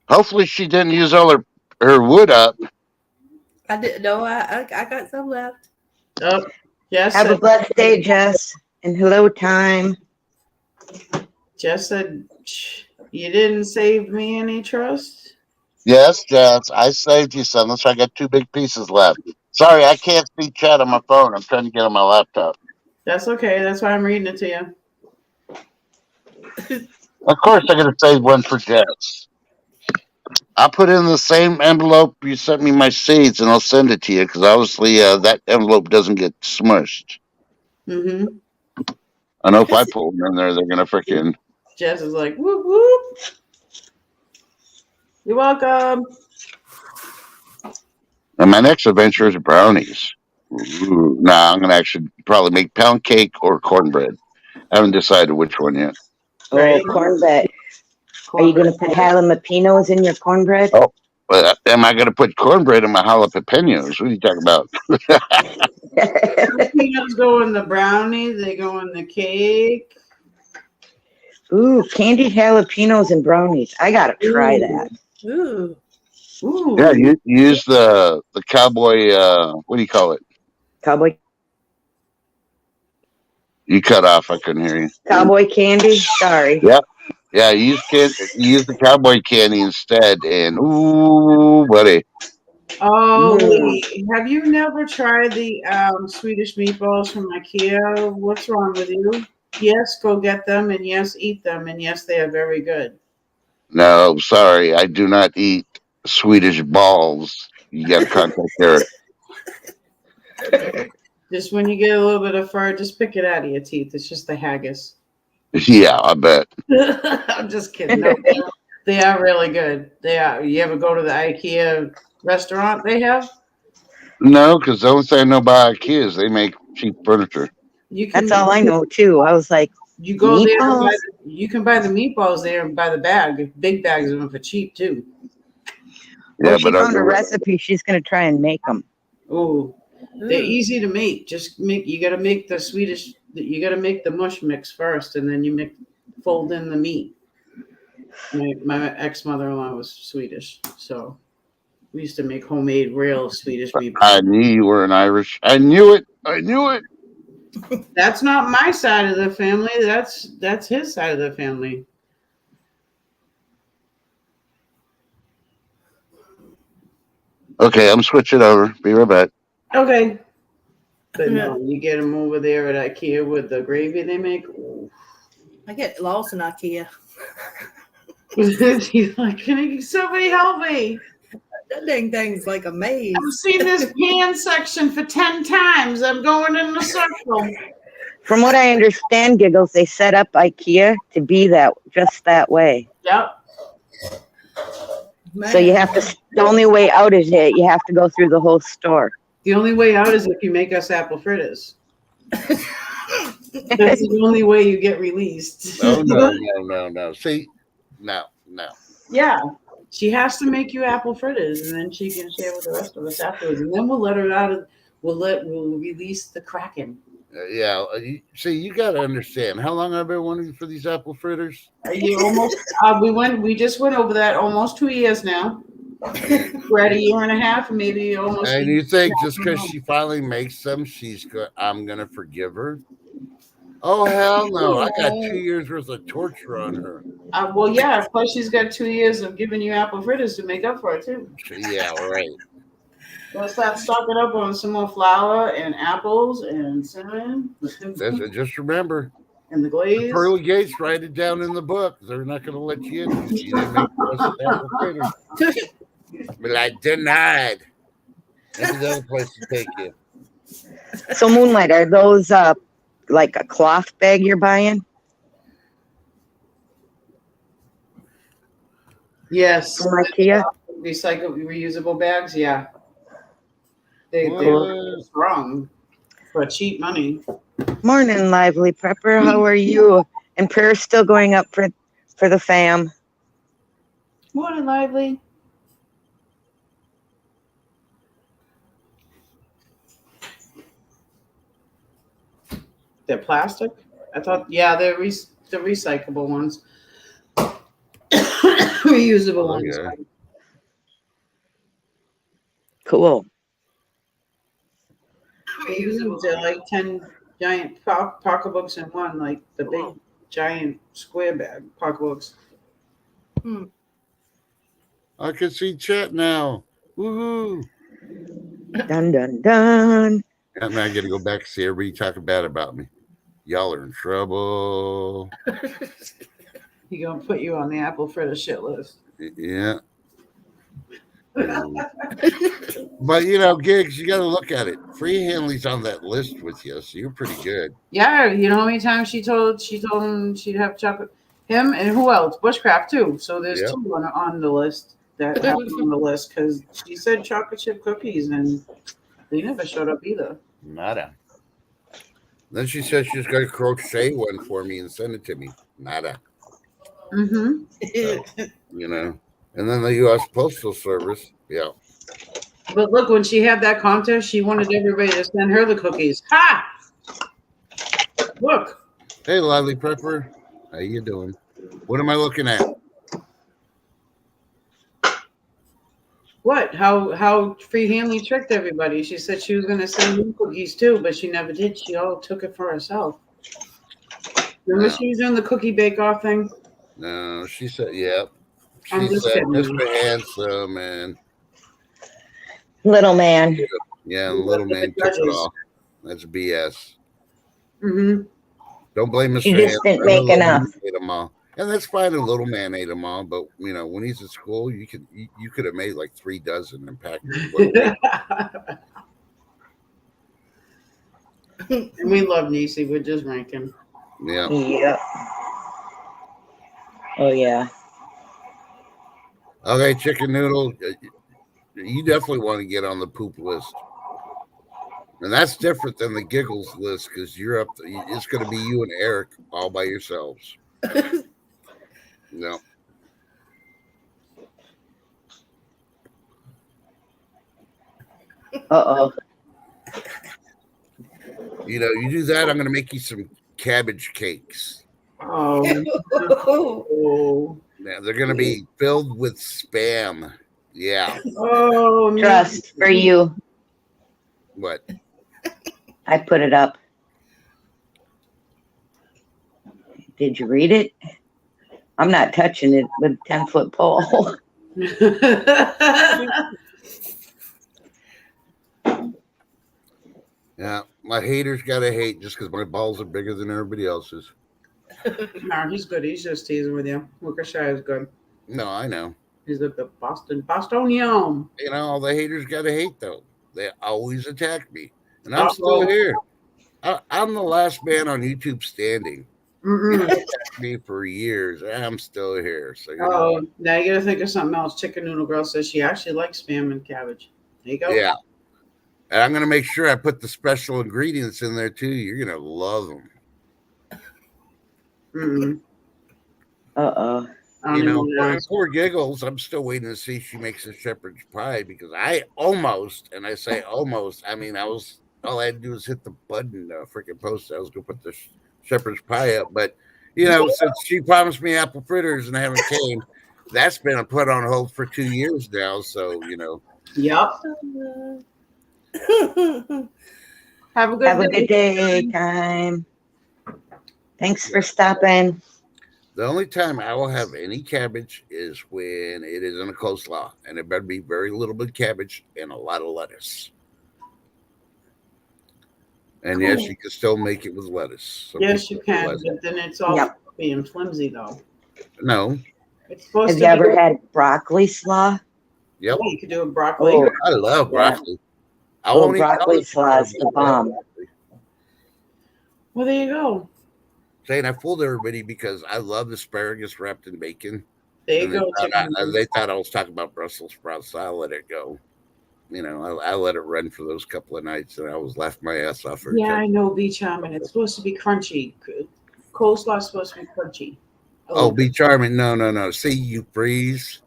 hopefully she didn't use all her wood up. I didn't know. I got some left. Oh, Jess Have a said, blessed day, Jess. And hello, time. Jess said, "Shh, you didn't save me any trust." Yes, Jess, I saved you some. That's why I got 2 big pieces left. Sorry, I can't see chat on my phone. I'm trying to get on my laptop. That's okay. That's why I'm reading it to you. Of course, I'm going to save one for Jess. I'll put it in the same envelope you sent me my seeds, and I'll send it to you because obviously that envelope doesn't get smushed. Mm-hmm. I know if I put them in there, they're going to freaking. Jess is like, whoop whoop. You're welcome. And my next adventure is brownies. Ooh, nah, I'm going to actually probably make pound cake or cornbread. I haven't decided which one yet. Right. Oh, cornbread. Are you going to put jalapenos in your cornbread? Oh. But am I going to put cornbread in my jalapenos? What are you talking about? Peanuts go in the brownie. They go in the cake. Ooh, candied jalapenos and brownies. I got to try that. Ooh. Ooh. Yeah, you use the cowboy. What do you call it? Cowboy You cut off. I couldn't hear you. cowboy candy? Sorry. Yep. Yeah, you use the cowboy candy instead, and ooh, buddy. Oh, Mm. wait. Have you never tried the Swedish meatballs from IKEA? What's wrong with you? Yes, go get them, and yes, eat them, and yes, they are very good. No, sorry, I do not eat Swedish balls. You got to contact Eric. Just when you get a little bit of fur, just pick it out of your teeth. It's just the haggis. Yeah, I bet. I'm just kidding. No, they are really good. They are. You ever go to the IKEA restaurant they have? No, because the only thing I know about IKEA is they make cheap furniture. You can. That's all I know, too. I was like, You go there. And meatballs? you can buy the meatballs there and buy the bag. Big bags of them for cheap too. Yeah, well, she but found a recipe. She's going to try and make them. Ooh, they're easy to make. Just make. You got to make the Swedish. You got to make the mush mix first, and then you fold in the meat. My ex-mother-in-law was Swedish, so we used to make homemade real Swedish meatballs. I knew you were an Irish. I knew it. I knew it. That's not my side of the family. That's his side of the family. Okay, I'm switching over. Be right back. Okay. But no, you get them over there at IKEA with the gravy they make. Ooh. I get lost in IKEA. He's like, somebody help me? That dang thing's like a maze. I've seen this pan section for 10 times. I'm going in a circle. From what I understand, Giggles, they set up IKEA to be just that way. Yep. Man. So you have to, the only way out is it. You have to go through the whole store. The only way out is if you make us apple fritters. That's the only way you get released. No. See, no. Yeah. She has to make you apple fritters, and then she can share with the rest of us afterwards. And then we'll let her out of. We'll release the Kraken. Yeah. You got to understand. How long I've been wanting for these apple fritters? You almost. We just went over that almost 2 years now. We're at a year and a half, maybe almost. And you think just because she finally makes them, I'm gonna forgive her? Oh hell no! I got 2 years worth of torture on her. Well, yeah. Plus, she's got 2 years of giving you apple fritters to make up for it too. Yeah, right. Let's start stocking up on some more flour and apples and cinnamon. Just remember, And the glaze. Pearly Gates, write it down in the book. They're not going to let you in. You didn't make roasted apple fritters. But I denied. Maybe the other place to take you. So Moonlight, are those like a cloth bag you're buying Yes. from IKEA? Recycle reusable bags, yeah. They're What? strong for cheap money. Morning, Lively Prepper. How are you? And prayers still going up for the fam. Morning, Lively. They're plastic? I thought, yeah, they're the recyclable ones. Reusable Oh, ones. yeah. Cool. They're like 10 giant pocketbooks in one, like the big giant square bag pocketbooks. I can see chat now. Woohoo. Dun dun dun. I'm not going to go back and see everybody talking bad about me. Y'all are in trouble. He gonna put you on the apple fritter shit list. Yeah. But Gigs, you got to look at it. Free Hanley's on that list with you, so you're pretty good. Yeah, you know how many times she told him she'd have chocolate. Him and who else? Bushcraft too. So there's Yep. two on the list that have on the list because she said chocolate chip cookies and they never showed up either. Nada. Then she said she's going to crochet one for me and send it to me. Nada. Mm-hmm. And then the U.S. Postal Service. Yeah. But look, when she had that contest, she wanted everybody to send her the cookies. Ha! Look. Hey, Lively Prepper. How you doing? What am I looking at? What? How Free Hanley tricked everybody. She said she was going to send him cookies too, but she never did. She all took it for herself. Remember she was doing the cookie bake-off thing? No, she said, yeah. I'm She just said, kidding. Mr. Handsome and Little man. yeah, and little man took it all. That's BS. Mm-hmm. Don't blame Mr. She just Handsome. didn't make Little man enough. ate 'em all. And that's fine. A little man ate them all, but when he's at school, you could have made like 3 dozen and packed it. And we love Niecy. We're just ranking. Yeah. Yep. Oh yeah. Okay, Chicken Noodle, you definitely want to get on the poop list. And that's different than the giggles list because you're up. It's going to be you and Eric all by yourselves. No. Uh-oh. You do that, I'm going to make you some cabbage cakes. Oh. Oh. Now, they're going to be filled with Spam. Yeah. Oh. Trust for you. What? I put it up. Did you read it? I'm not touching it with a 10-foot pole. Yeah. My haters got to hate just because my balls are bigger than everybody else's. No, he's good. He's just teasing with you. Worcestershire is good. No, I know. He's like the Bostonian. All the haters got to hate, though. They always attack me. And I'm still here. I'm the last man on YouTube standing. Mm-mm. They attacked me for years. And I'm still here. So Oh, now you gotta think of something else. Chicken Noodle Girl says she actually likes Spam and cabbage. There you go. Yeah. And I'm going to make sure I put the special ingredients in there, too. You're going to love them. Mm-mm. Uh-oh. I don't even know. Poor Giggles, I'm still waiting to see if she makes a shepherd's pie because I almost, and I say almost, I mean, all I had to do was hit the button, freaking post. I was going to put the shepherd's pie up. But, since she promised me apple fritters and I haven't came, that's been put on hold for 2 years now. So, Yep. Have a good day, time. Thanks for stopping. the only time I will have any cabbage is when it is in a coleslaw. And it better be very little bit of cabbage and a lot of lettuce. And yes, Cool. you can still make it with lettuce. Some Yes, people you do can, lettuce. but then it's all Yep. fluffy and flimsy, though. No. It's supposed Have to you ever be. had broccoli slaw? Yep. Yeah, you could do a broccoli. Oh, I love yeah. broccoli. I Oh, won't eat broccoli cauliflower, slaw is but the I love bomb. broccoli. Well, there you go. Saying I fooled everybody because I love asparagus wrapped in bacon. There you And go. they thought I was talking about Brussels sprouts, so I let it go. You know, I let it run for those couple of nights, and I was laughing my ass off. every Yeah, time. I know, Beach Charming. It's supposed to be crunchy. Coleslaw's supposed to be crunchy. Oh, be charming. No. See, you freeze,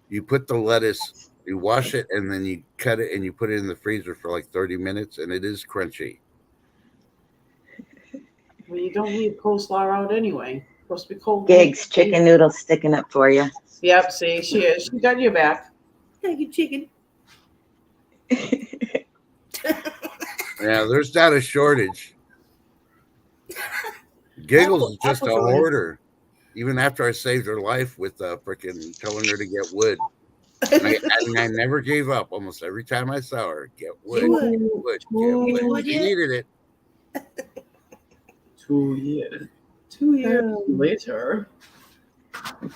you put the lettuce, you wash it, and then you cut it and you put it in the freezer for like 30 minutes, and it is crunchy. Well, you don't leave coleslaw out anyway. It's supposed to be cold. Gigs, chicken noodles sticking up for you. Yep, see, she is. She got your back. Thank you, chicken. Yeah, there's not a shortage. Giggles is just a Apple shortage. hoarder. Even after I saved her life with freaking telling her to get wood. And I never gave up. Almost every time I saw her, get wood, would. get wood, get Wood. wood. She needed it. 2 years. 2 years later.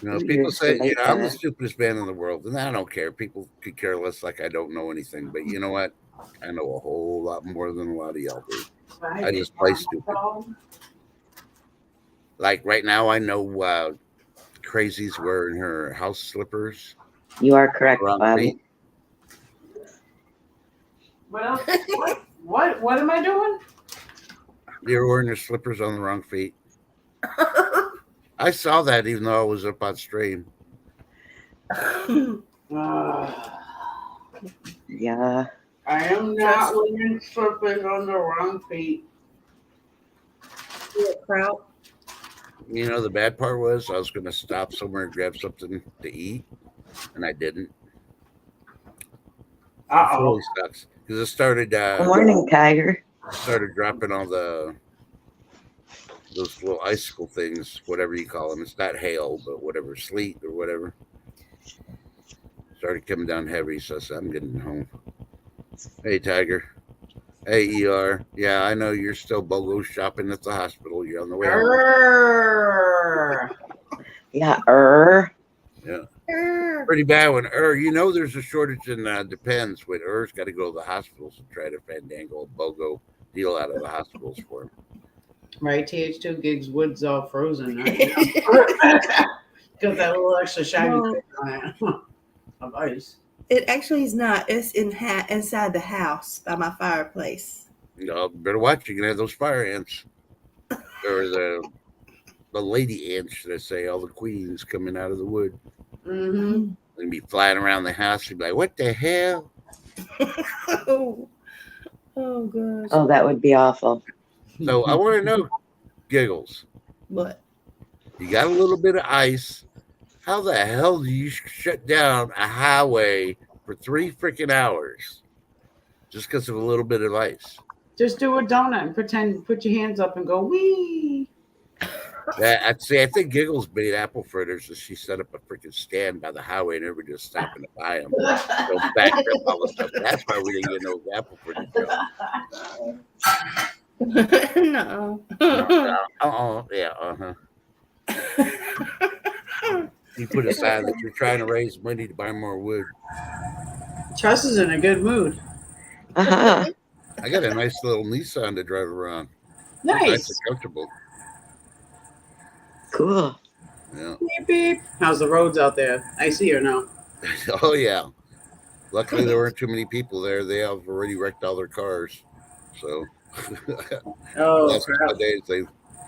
You know, 2 people years say, you know, I'm the later. stupidest man in the world, and I don't care. People could care less, like I don't know anything. But you know what? I know a whole lot more than a lot of y'all do. I just play stupid. Like right now, I know Crazy's wearing her house slippers. You are correct, Wrong Bobby. feet. What else? What am I doing? You're wearing your slippers on the wrong feet. I saw that even though I was up on stream. Yeah. I am not wearing slippers on the wrong feet. Kraut. You know, the bad part was I was going to stop somewhere and grab something to eat, and I didn't. It really sucks because it started. Good morning, Tiger. Started dropping all those little icicle things, whatever you call them. It's not hail, but whatever, sleet or whatever. Started coming down heavy, so I said, I'm getting home. Hey, Tiger. Hey, ER. Yeah, I know you're still BOGO shopping at the hospital. You're on the way home. Yeah, Yeah. Pretty bad one. You know there's a shortage in Depends when has got to go to the hospitals and try to fandangle a BOGO deal out of the hospitals for him. Right, TH2 gigs wood's all frozen. Right? Got that little extra shiny thing on it of ice. It actually is not. It's inside the house by my fireplace. No, better watch. You can have those fire ants. Or the lady ants, should I say, all the queens coming out of the wood. Mm-hmm. And be flying around the house. You'd be like, what the hell? Oh gosh. Oh, that would be awful. So I want to know, Giggles, What? you got a little bit of ice. How the hell do you shut down a highway for 3 freaking hours just because of a little bit of ice? Just do a donut and pretend, put your hands up and go, wee. I think Giggles made apple fritters as she set up a freaking stand by the highway and everybody just stopping to buy them. So back up all the stuff. That's why we didn't get no apple fritters. No. Yeah, You put a sign that you're trying to raise money to buy more wood. Tress is in a good mood. Uh-huh. I got a nice little Nissan to drive around. Nice. and comfortable. Cool. Yeah. Beep, beep. How's the roads out there? Icy or no? Oh yeah. Luckily there weren't too many people there. They have already wrecked all their cars. So Oh, last crap. couple of days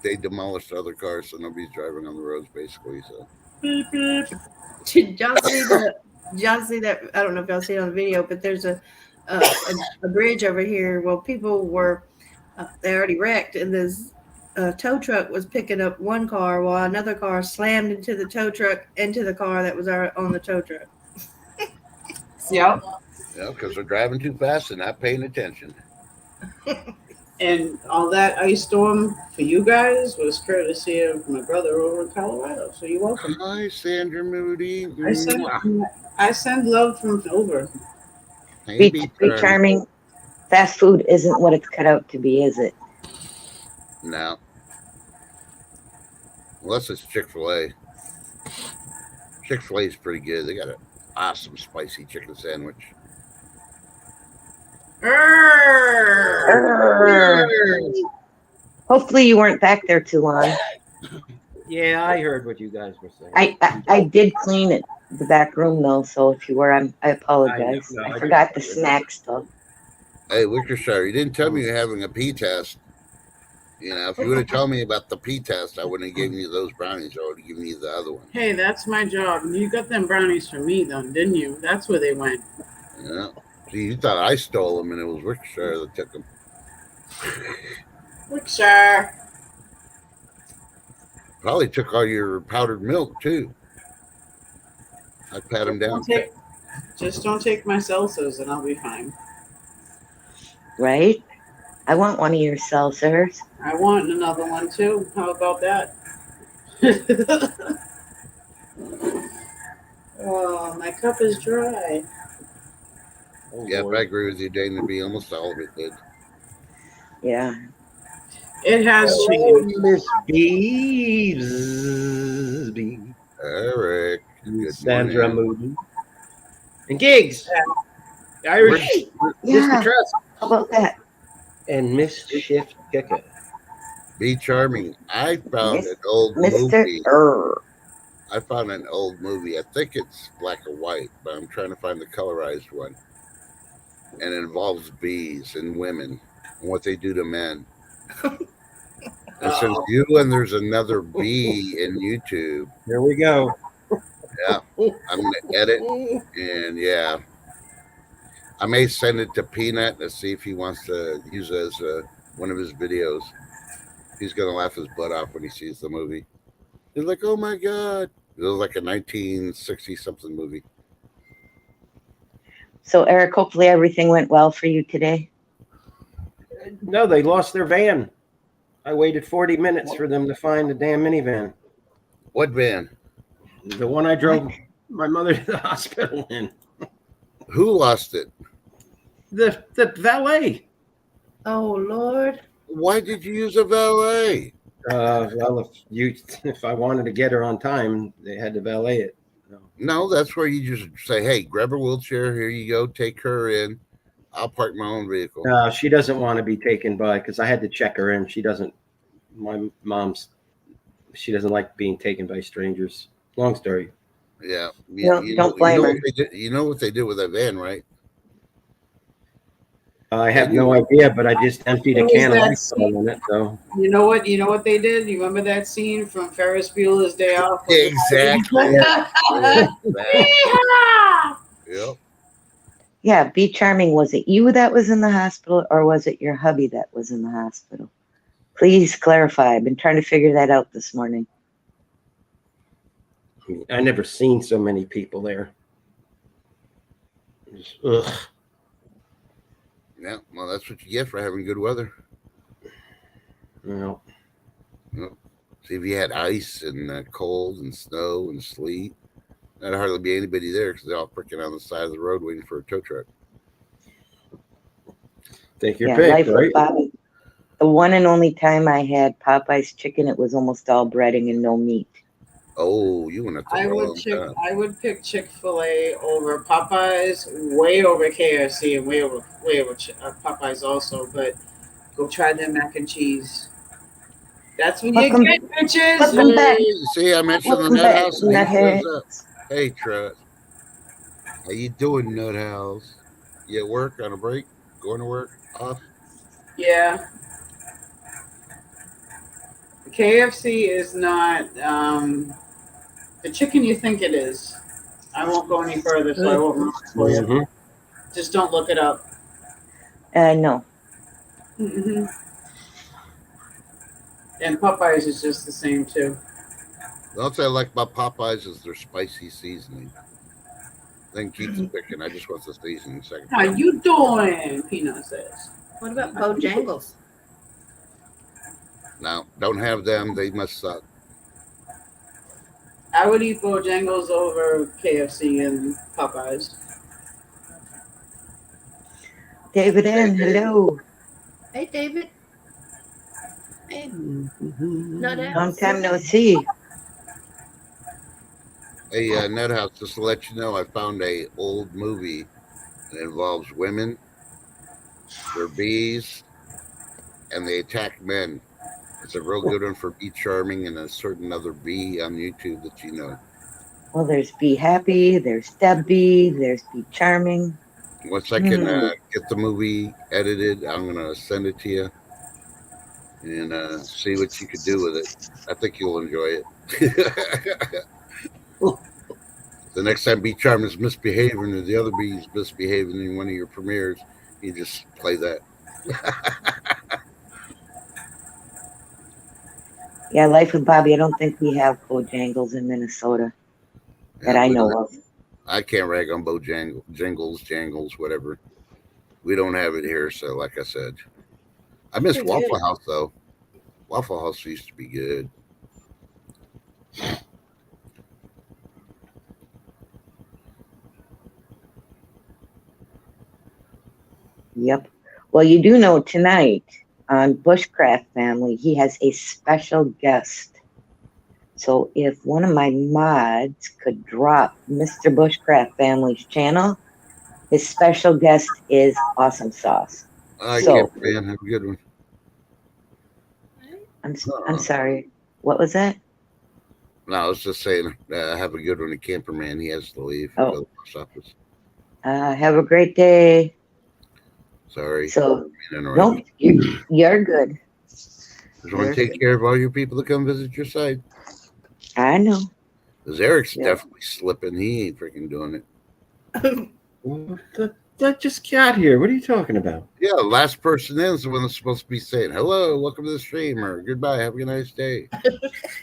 they demolished other cars, so nobody's driving on the roads basically. So Beep, beep. Did y'all see that? I don't know if y'all see it on the video, but there's a bridge over here. Well, people were they already wrecked, and this tow truck was picking up one car while another car slammed into the tow truck into the car that was on the tow truck. Yep. yeah, because they're driving too fast and not paying attention. And all that ice storm for you guys was courtesy of my brother over in Colorado. So you're welcome. Hi, Sandra Moody. I send love from over. Hey, Be charming. Fast food isn't what it's cut out to be, is it? No. Unless it's Chick-fil-A. Chick-fil-A is pretty good. They got an awesome spicy chicken sandwich. Hopefully you weren't back there too long. Yeah, I heard what you guys were saying. I did clean it, the back room though, so if you were, I apologize. I know. I forgot the snack stuff. Hey, Wickershire, you didn't tell me you're having a pee test. You know, if you would have told me about the pee test, I wouldn't have given you those brownies. I would have given you the other one. Hey, that's my job. You got them brownies from me, though, didn't you? That's where they went. Yeah. See, you thought I stole them, and it was Wickershire that took them. Wickshire. Probably took all your powdered milk too. I pat him down. Just don't take my seltzers, and I'll be fine. Right? I want one of your seltzers. I want another one too. How about that? Oh, my cup is dry. Oh, Yeah, Lord. I agree with you, Dana B. Almost all of it did. Yeah. It has Oh, changed. Miss B. Eric, good Sandra morning. Moody. And Gigs. Irish Yeah. Mr. Trust. How about that? And Mischief Kicker. Be charming. I found Miss- an old Mr. movie. I found an old movie. I think it's black and white, but I'm trying to find the colorized one. And it involves bees and women and what they do to men. And since there's another bee in YouTube, Here we go. yeah, I'm gonna edit and yeah, I may send it to Peanut to see if he wants to use it as one of his videos. He's gonna laugh his butt off when he sees the movie. He's like, "Oh my god!" It was like a 1960 something movie. So Eric, hopefully everything went well for you today. No, they lost their van. I waited 40 minutes for them to find the damn minivan. What van? The one I drove my mother to the hospital in. Who lost it? The valet. Oh Lord. Why did you use a valet? Well, if I wanted to get her on time, they had to valet it. No, that's where you just say, "Hey, grab her wheelchair. Here you go. Take her in. I'll park my own vehicle." No, she doesn't want to be taken by because I had to check her in. She doesn't. My mom's. She doesn't like being taken by strangers. Long story. Yeah, No, don't blame her. what they did, you know what they did with that van, right? I have no idea, but I just emptied a What was can of that Lysol in it. So You know what? You know what they did? You remember that scene from Ferris Bueller's Day Off? Exactly. Yeehaw! Yep. Yeah, be charming. Was it you that was in the hospital or was it your hubby that was in the hospital? Please clarify. I've been trying to figure that out this morning. I never seen so many people there. Ugh. Yeah. Well, that's what you get for having good weather. No. See, if you had ice and cold and snow and sleet, there'd hardly be anybody there because they're all freaking on the side of the road waiting for a tow truck. Take your Yeah, pick, life right? with Bobby. The one and only time I had Popeye's chicken, it was almost all breading and no meat. Oh, you went at the I wrong would time. I would pick Chick-fil-A over Popeyes, way over KFC, and way over Popeyes also. But go try their mac and cheese. That's what Welcome- you get, bitches. welcome back. See, I mentioned the Welcome Nut back, House. And he Nuthead. shows up. Hey, Trut. How you doing, Nut House? You at work, on a break, going to work, off? Yeah. KFC is not the chicken you think it is. I won't go any further, so I won't ruin it for you. Mhm. Just don't look it up. No. hmm And Popeyes is just the same too. The only thing I like about Popeyes is their spicy seasoning. Then keep the chicken. I just want the seasoning second. How you doing? Peanut says. What about Bojangles? Now, don't have them. They must suck. I would eat Bojangles over KFC and Popeyes. David in. Hello. Hey, David. Hey, not out. Long time no see. Hey, Nuthouse, just to let you know, I found a old movie that involves women. They're bees, and they attack men. It's a real good one for Bee Charming and a certain other bee on YouTube that you know. Well, there's Be Happy, there's Debbie, there's Be Charming. Once I can get the movie edited, I'm gonna send it to you and see what you could do with it. I think you'll enjoy it. The next time Bee Charming is misbehaving or the other bee is misbehaving in one of your premieres, you just play that. Yeah, Life with Bobby. I don't think we have Bojangles in Minnesota that I know of. I can't rag on Jangles, whatever. We don't have it here, so like I said, I miss Pretty Waffle good. House though. Waffle House used to be good. Yep. Well, you do know tonight on Bushcraft Family, he has a special guest. So if one of my mods could drop Mr. Bushcraft Family's channel, his special guest is Awesome Sauce. I So- can't, man. Have a good one. I'm sorry. What was that? No, I was just saying, have a good one to Camperman. He has to leave. Oh. Go to the post office. Have a great day. Sorry. So, Nope. nope, you're good. Just want to take care of all your people that come visit your site. I know. Because Eric's Yeah. definitely slipping. He ain't freaking doing it. Well, that just got here. What are you talking about? Yeah, the last person in is the one that's supposed to be saying, hello, welcome to the stream, or goodbye, have a nice day.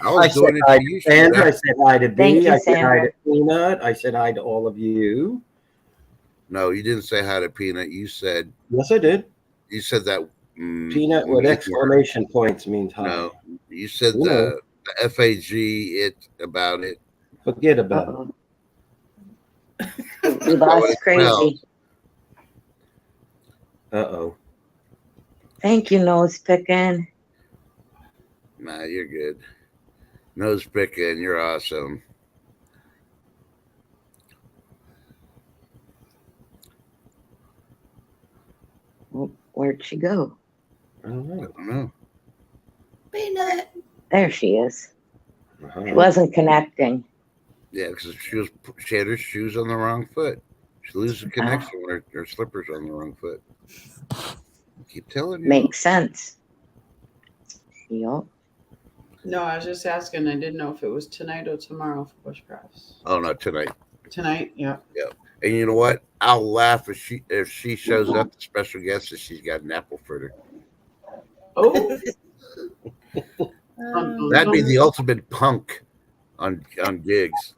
I was I said doing hi it to to you, Sandra. I Sheila. said hi to Thank Bee. you, I said hi Sandra. to Peanut. I said hi to all of you. No, you didn't say hi to Peanut. You said Yes, I did. that. Peanut with exclamation points means hi. No, you said You know. the FAG it about it. Forget about it. Uh-oh. We lost Crazy. Uh-oh. Thank you, Nose Picking. Nah, you're good. Nose picking, you're awesome. Well, where'd she go? I don't I know. don't know. Peanut. There she is. Uh-huh. She wasn't connecting. Yeah, because she had her shoes on the wrong foot. She loses connection when her slippers on the wrong foot. Keep telling you. Makes sense. Yep. No, I was just asking. I didn't know if it was tonight or tomorrow for Bushcrafts. Oh no, tonight. Tonight, yeah. And you know what? I'll laugh if she shows up, the special guest, and she's got an apple fritter. Oh, That'd be the ultimate punk on gigs.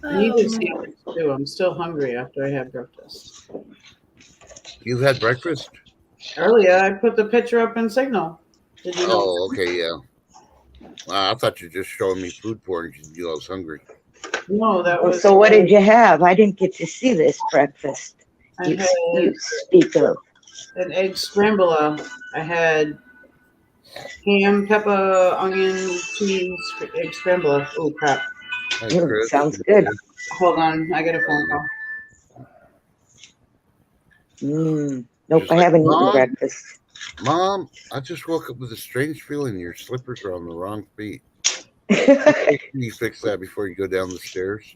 I need to see what to do. I'm still hungry after I had breakfast. You've had breakfast? Earlier, I put the picture up in Signal. Did you know? Oh, okay, yeah. I thought you were just showing me food porn because you knew I was hungry. No, that Oh, was. so what did you have? I didn't get to see this breakfast I you, had you speak of. an egg scrambler. I had ham, pepper, onion, cheese, egg scrambler. Oh crap! Hey, Mm, Chris. sounds good. Hold on, I get a phone call. Nope, She's I like, haven't eaten "Mom?" breakfast. Mom, I just woke up with a strange feeling your slippers are on the wrong feet. Trust, Can you fix that before you go down the stairs?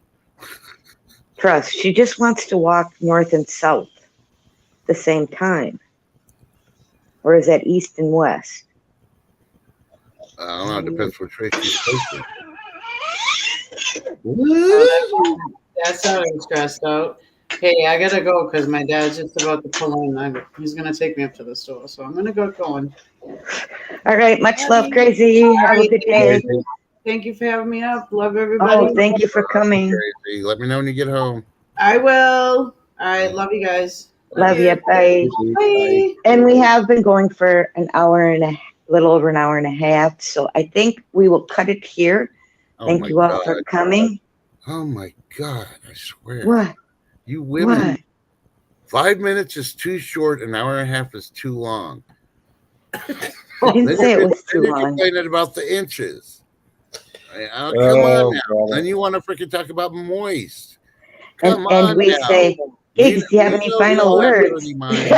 she just wants to walk north and south at the same time. Or is that east and west? I don't know. It depends which way she's facing. That's how I'm stressed out. Hey, I gotta go because my dad's just about to pull in. He's gonna take me up to the store, so I'm gonna go going. All right, much love, Crazy. Have a good day. Thank you for having me up. Love everybody. Oh, thank you for coming. Crazy. Let me know when you get home. I will. All right, love you guys. Love you. Bye. Bye. And we have been going for an hour and a little over an hour and a half. So I think we will cut it here. Oh Thank my you all God. for coming. Oh my God! I swear. What? You women What? 5 minutes is too short. An hour and a half is too long. I didn't say it was too Then you're long. complaining about the inches. Come Oh, on now. brother. Then you want to freaking talk about moist. And, Come and on we now. say, Gigs, do you have We any know final y'all have words? dirty minds.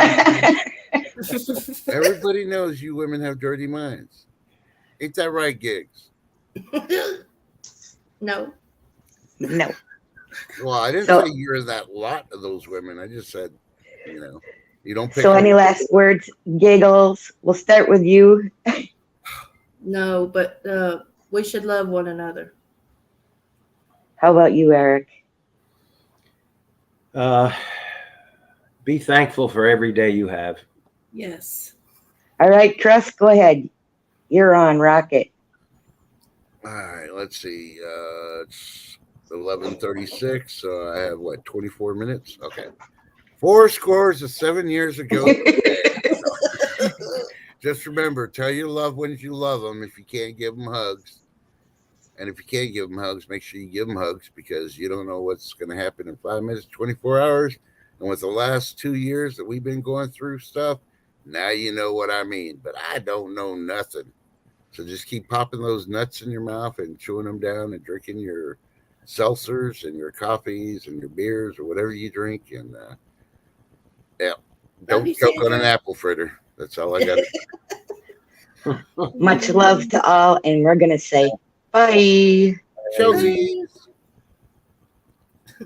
Everybody knows you women have dirty minds. Ain't that right, Gigs? No. No. Well, I didn't So- say you're that lot of those women. I just said, you don't pick So, up- any last words, Giggles? We'll start with you. No, but we should love one another. How about you, Eric? Be thankful for every day you have. Yes. All right, Trust, go ahead. You're on, Rocket. All right, let's see. It's 11:36, so I have 24 minutes. Okay. 7 years ago. Just remember, tell your loved ones you love them if you can't give them hugs. And if you can't give them hugs, make sure you give them hugs because you don't know what's going to happen in 5 minutes, 24 hours. And with the last 2 years that we've been going through stuff, now you know what I mean. But I don't know nothing. So just keep popping those nuts in your mouth and chewing them down and drinking your seltzers and your coffees and your beers or whatever you drink. And don't you, choke on Sandra. an apple fritter. That's all I got. Much love to all, and we're going to say bye. Chelsea.